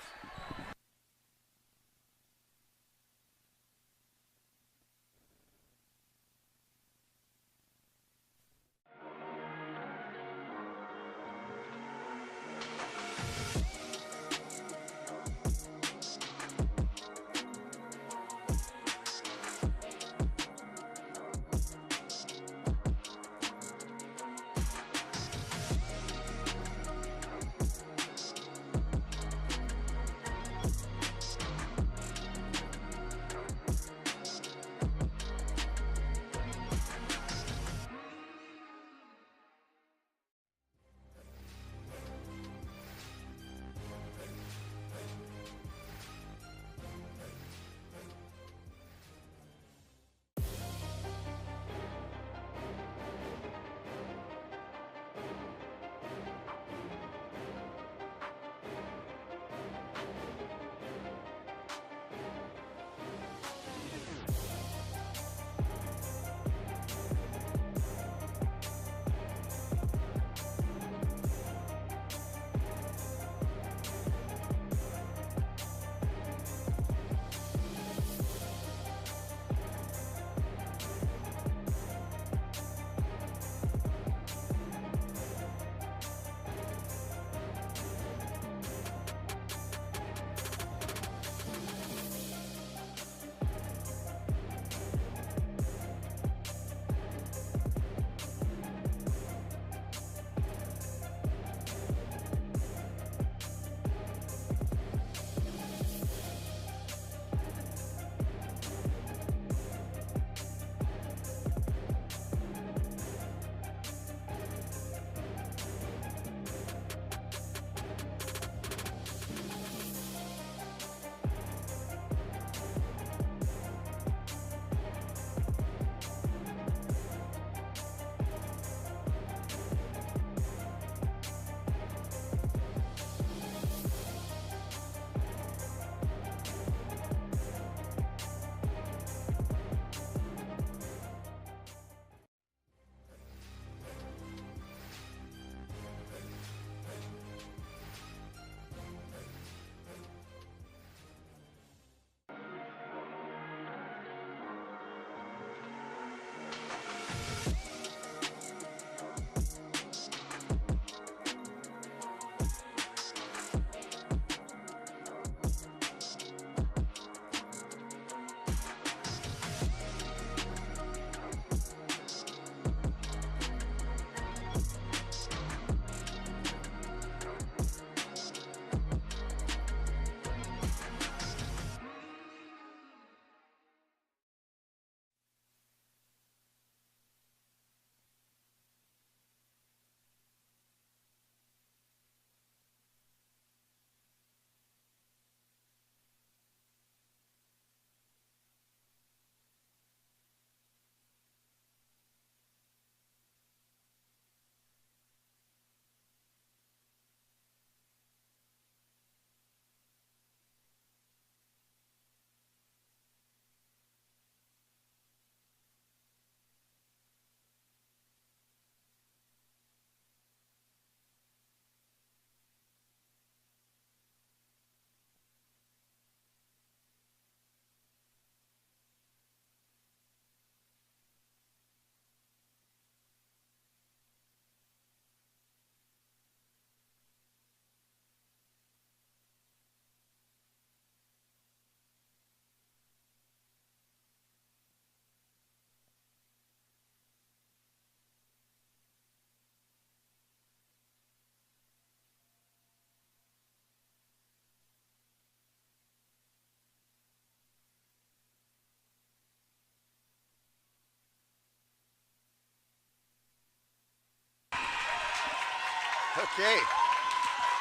[SPEAKER 8] Okay,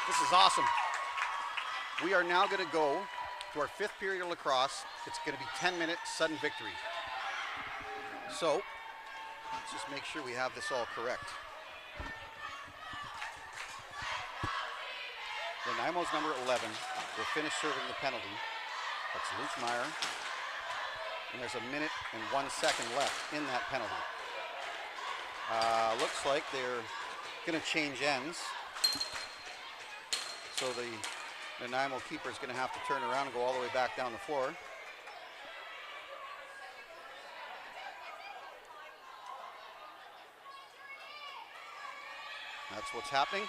[SPEAKER 8] this is awesome. We are now going to go to our 5th period of lacrosse. It's going to be 10-minute sudden victory. So, let's just make sure we have this all correct. Nanaimo's number 11 will finish serving the penalty. That's Luchmeyer. And there's 1 minute and 1 second left in that penalty. Looks like they're going to change ends. So the Nanaimo keeper is going to have to turn around and go all the way back down the floor. That's what's happening.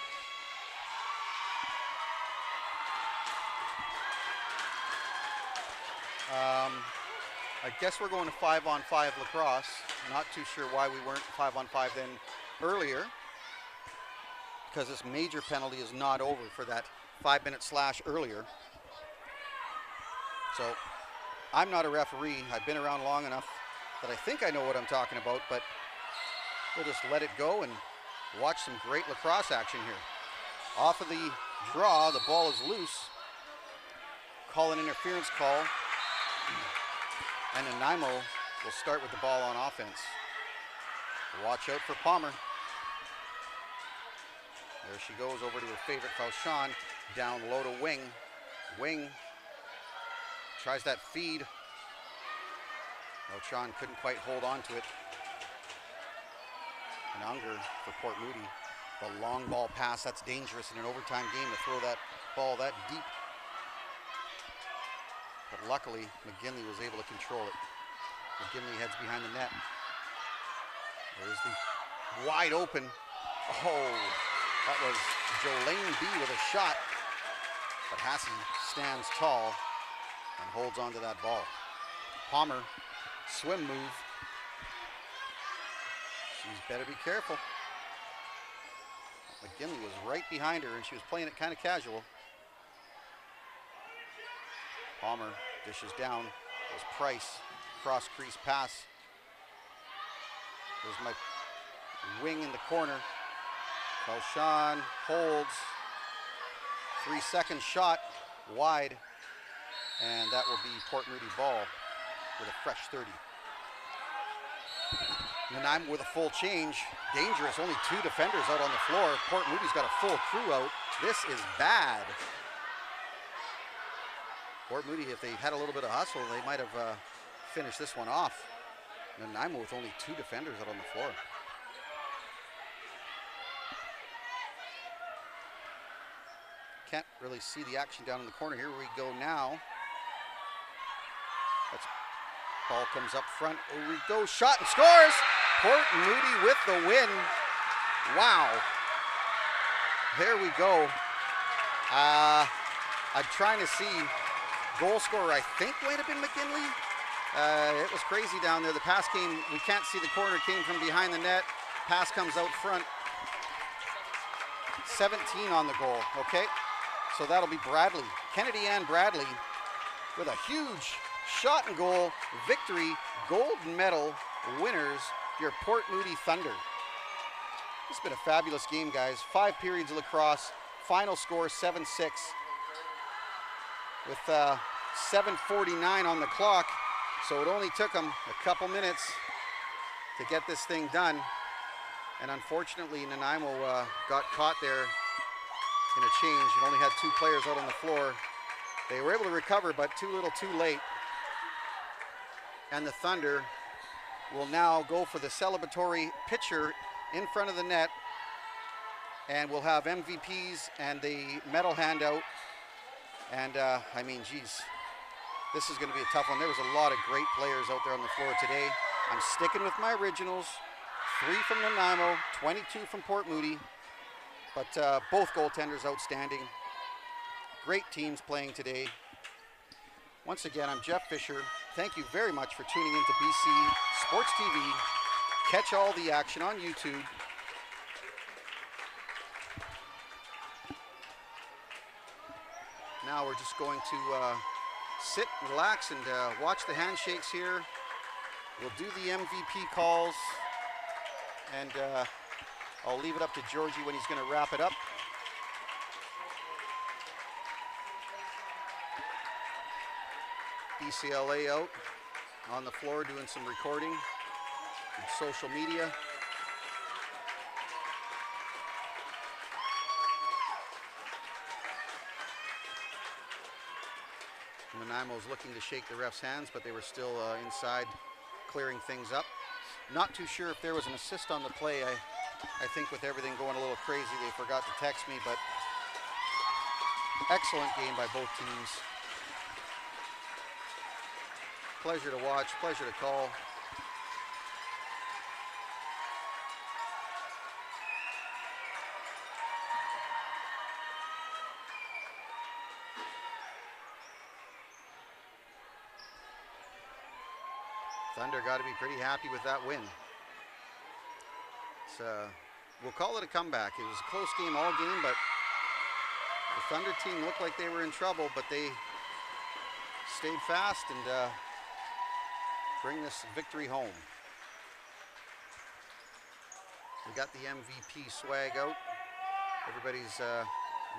[SPEAKER 8] I guess we're going to 5-on-5 lacrosse. Not too sure why we weren't 5-on-5 then earlier, because this major penalty is not over for that 5-minute slash earlier. So I'm not a referee. I've been around long enough that I think I know what I'm talking about, but we'll just let it go and watch some great lacrosse action here. Off of the draw, the ball is loose. Call an interference call. And Nanaimo will start with the ball on offense. Watch out for Palmer. There she goes over to her favorite Fauchon. Down low to Wing. Wing tries that feed. Fauchon couldn't quite hold on to it. And Unger for Port Moody. The long ball pass, that's dangerous in an overtime game to throw that ball that deep. But luckily, McGinley was able to control it. McGinley heads behind the net. There's the wide open. Oh, that was Jolene B with a shot. But Hasse stands tall and holds onto that ball. Palmer, swim move. She's better be careful. McGinley was right behind her and she was playing it kind of casual. Palmer dishes down. There's Price. Cross crease pass. There's my Wing in the corner. Fauchon holds. 3-second shot wide. And that will be Port Moody ball with a fresh 30. Nanaimo with a full change. Dangerous. Only 2 defenders out on the floor. Port Moody's got a full crew out. This is bad. Port Moody, if they had a little bit of hustle, they might have finished this one off. Nanaimo with only 2 defenders out on the floor. Can't really see the action down in the corner. Here we go now. That's ball comes up front. Oh, we go, shot and scores! Port Moody with the win. Wow. There we go. I'm trying to see. Goal scorer, I think, might have been McGinley. It was crazy down there. The pass came, we can't see the corner, came from behind the net. Pass comes out front. 17 on the goal, okay? So that'll be Bradley. Kennedy Ann Bradley with a huge shot and goal victory. Gold medal winners, your Port Moody Thunder. It's been a fabulous game, guys. 5 periods of lacrosse. Final score 7-6. With 7:49 on the clock, so it only took them a couple minutes to get this thing done. And unfortunately, Nanaimo got caught there in a change and only had 2 players out on the floor. They were able to recover, but too little too late. And the Thunder will now go for the celebratory picture in front of the net, and we'll have MVPs and the medal handout. And I mean, geez, this is going to be a tough one. There was a lot of great players out there on the floor today. I'm sticking with my originals. 3 from Nanaimo, 22 from Port Moody. But both goaltenders outstanding. Great teams playing today. Once again, I'm Jeff Fisher. Thank you very much for tuning into BC Sports TV. Catch all the action on YouTube. Now we're just going to sit, relax, and watch the handshakes here. We'll do the MVP calls, and I'll leave it up to Georgie when he's going to wrap it up. BCLA out on the floor doing some recording and social media. Nanaimo's looking to shake the ref's hands, but they were still inside clearing things up. Not too sure if there was an assist on the play. I think with everything going a little crazy, they forgot to text me, but excellent game by both teams. Pleasure to watch, pleasure to call. Thunder got to be pretty happy with that win. We'll call it a comeback. It was a close game all game, but the Thunder team looked like they were in trouble, but they stayed fast and bring this victory home. We got the MVP swag out. Everybody's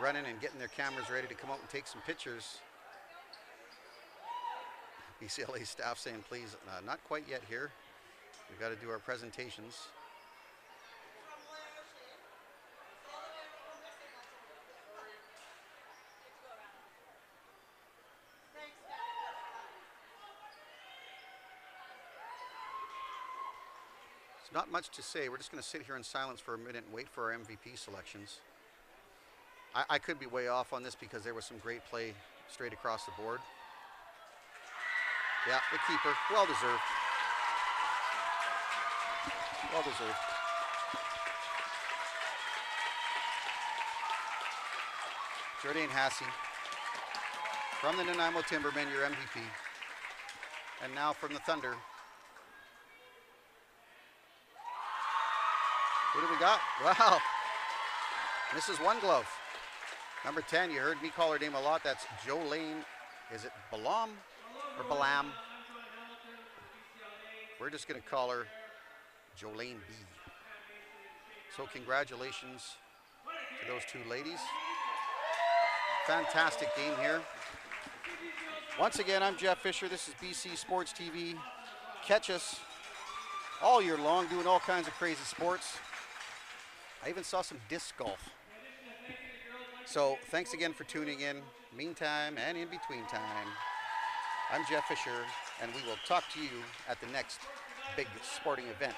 [SPEAKER 8] running and getting their cameras ready to come out and take some pictures. BCLA staff saying, please, not quite yet here. We've got to do our presentations. It's not much to say. We're just going to sit here in silence for a minute and wait for our MVP selections. I could be way off on this because there was some great play straight across the board. Yeah, the keeper, well deserved. Well deserved. Jordan Hasse from the Nanaimo Timbermen, your MVP. And now from the Thunder. Who do we got? Wow. Misses one glove. Number 10, you heard me call her name a lot. That's Jolene. Is it Balam or Balam? We're just going to call her Jolene B. So congratulations to those two ladies. Fantastic game here. Once again, I'm Jeff Fisher. This is BC Sports TV. Catch us all year long doing all kinds of crazy sports. I even saw some disc golf. So thanks again for tuning in. Meantime and in between time, I'm Jeff Fisher, and we will talk to you at the next big sporting event.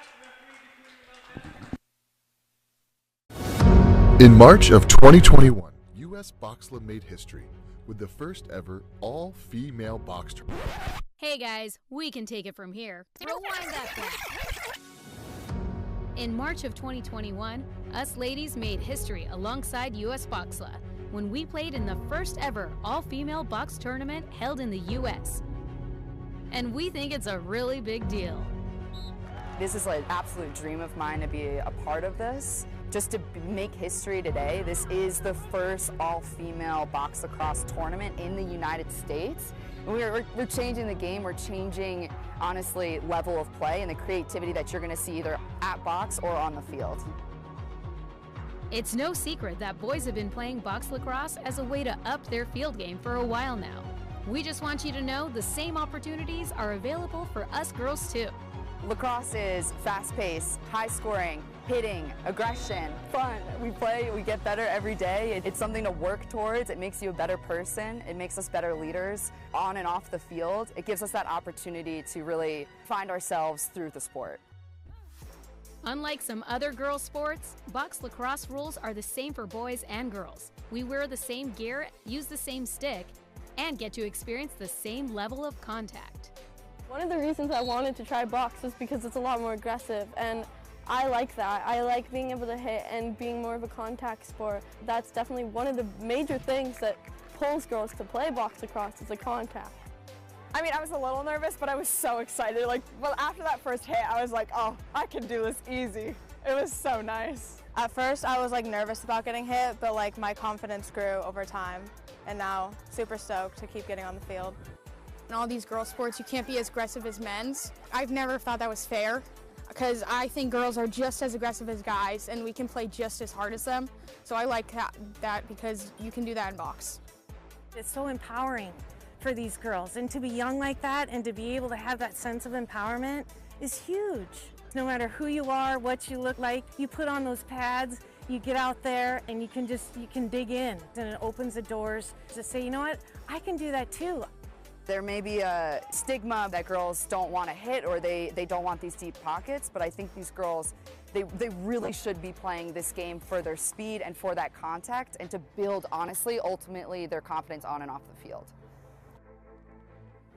[SPEAKER 9] In March of 2021, U.S. Boxla made history with the first ever all-female box tournament.
[SPEAKER 1] Hey guys, we can take it from here. Rewind that back. In March of 2021, us ladies made history alongside U.S. Boxla when we played in the first ever all-female box tournament held in the U.S. And we think it's a really big deal.
[SPEAKER 2] This is an absolute dream of mine to be a part of this. Just to make history today, this is the first all-female box lacrosse tournament in the United States. We're changing the game, we're changing, honestly, level of play and the creativity that you're gonna see either at box or on the field.
[SPEAKER 1] It's no secret that boys have been playing box lacrosse as a way to up their field game for a while now. We just want you to know the same opportunities are available for us girls too.
[SPEAKER 2] Lacrosse is fast-paced, high-scoring, hitting, aggression, fun. We play, we get better every day. It's something to work towards. It makes you a better person. It makes us better leaders on and off the field. It gives us that opportunity to really find ourselves through the sport.
[SPEAKER 1] Unlike some other girls' sports, box lacrosse rules are the same for boys and girls. We wear the same gear, use the same stick, and get to experience the same level of contact.
[SPEAKER 3] One of the reasons I wanted to try box is because it's a lot more aggressive, and I like that. I like being able to hit and being more of a contact sport. That's definitely one of the major things that pulls girls to play box lacrosse is the contact.
[SPEAKER 4] I mean, I was a little nervous, but I was so excited. Well, after that first hit, I was like, oh, I can do this easy. It was so nice.
[SPEAKER 5] At first, I was nervous about getting hit, but my confidence grew over time, and now super stoked to keep getting on the field.
[SPEAKER 6] In all these girl sports, you can't be as aggressive as men's. I've never thought that was fair because I think girls are just as aggressive as guys and we can play just as hard as them. So I like that because you can do that in box.
[SPEAKER 7] It's so empowering for these girls. And to be young like that and to be able to have that sense of empowerment is huge. No matter who you are, what you look like, you put on those pads, you get out there and you can dig in, and it opens the doors to say, you know what, I can do that too.
[SPEAKER 2] There may be a stigma that girls don't want to hit or they don't want these deep pockets, but I think these girls, they really should be playing this game for their speed and for that contact and to build, honestly, ultimately, their confidence on and off the field.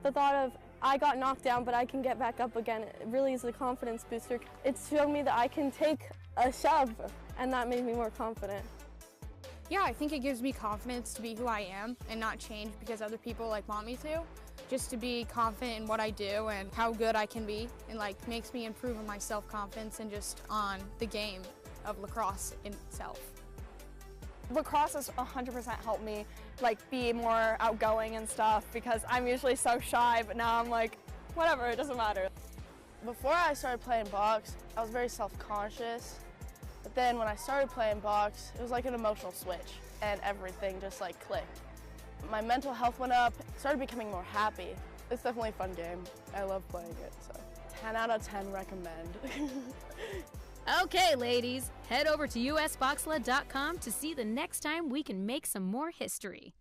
[SPEAKER 3] The thought of, I got knocked down, but I can get back up again, it really is a confidence booster. It's shown me that I can take a shove, and that made me more confident.
[SPEAKER 6] Yeah, I think it gives me confidence to be who I am and not change because other people want me to. Just to be confident in what I do and how good I can be, and makes me improve on my self-confidence and just on the game of lacrosse itself.
[SPEAKER 4] Lacrosse has 100% helped me be more outgoing and stuff because I'm usually so shy, but now I'm whatever, it doesn't matter.
[SPEAKER 5] Before I started playing box, I was very self-conscious. But then when I started playing box, it was like an emotional switch and everything just clicked. My mental health went up, started becoming more happy. It's definitely a fun game. I love playing it, so 10 out of 10 recommend.
[SPEAKER 1] Okay, ladies, head over to usboxla.com to see the next time we can make some more history.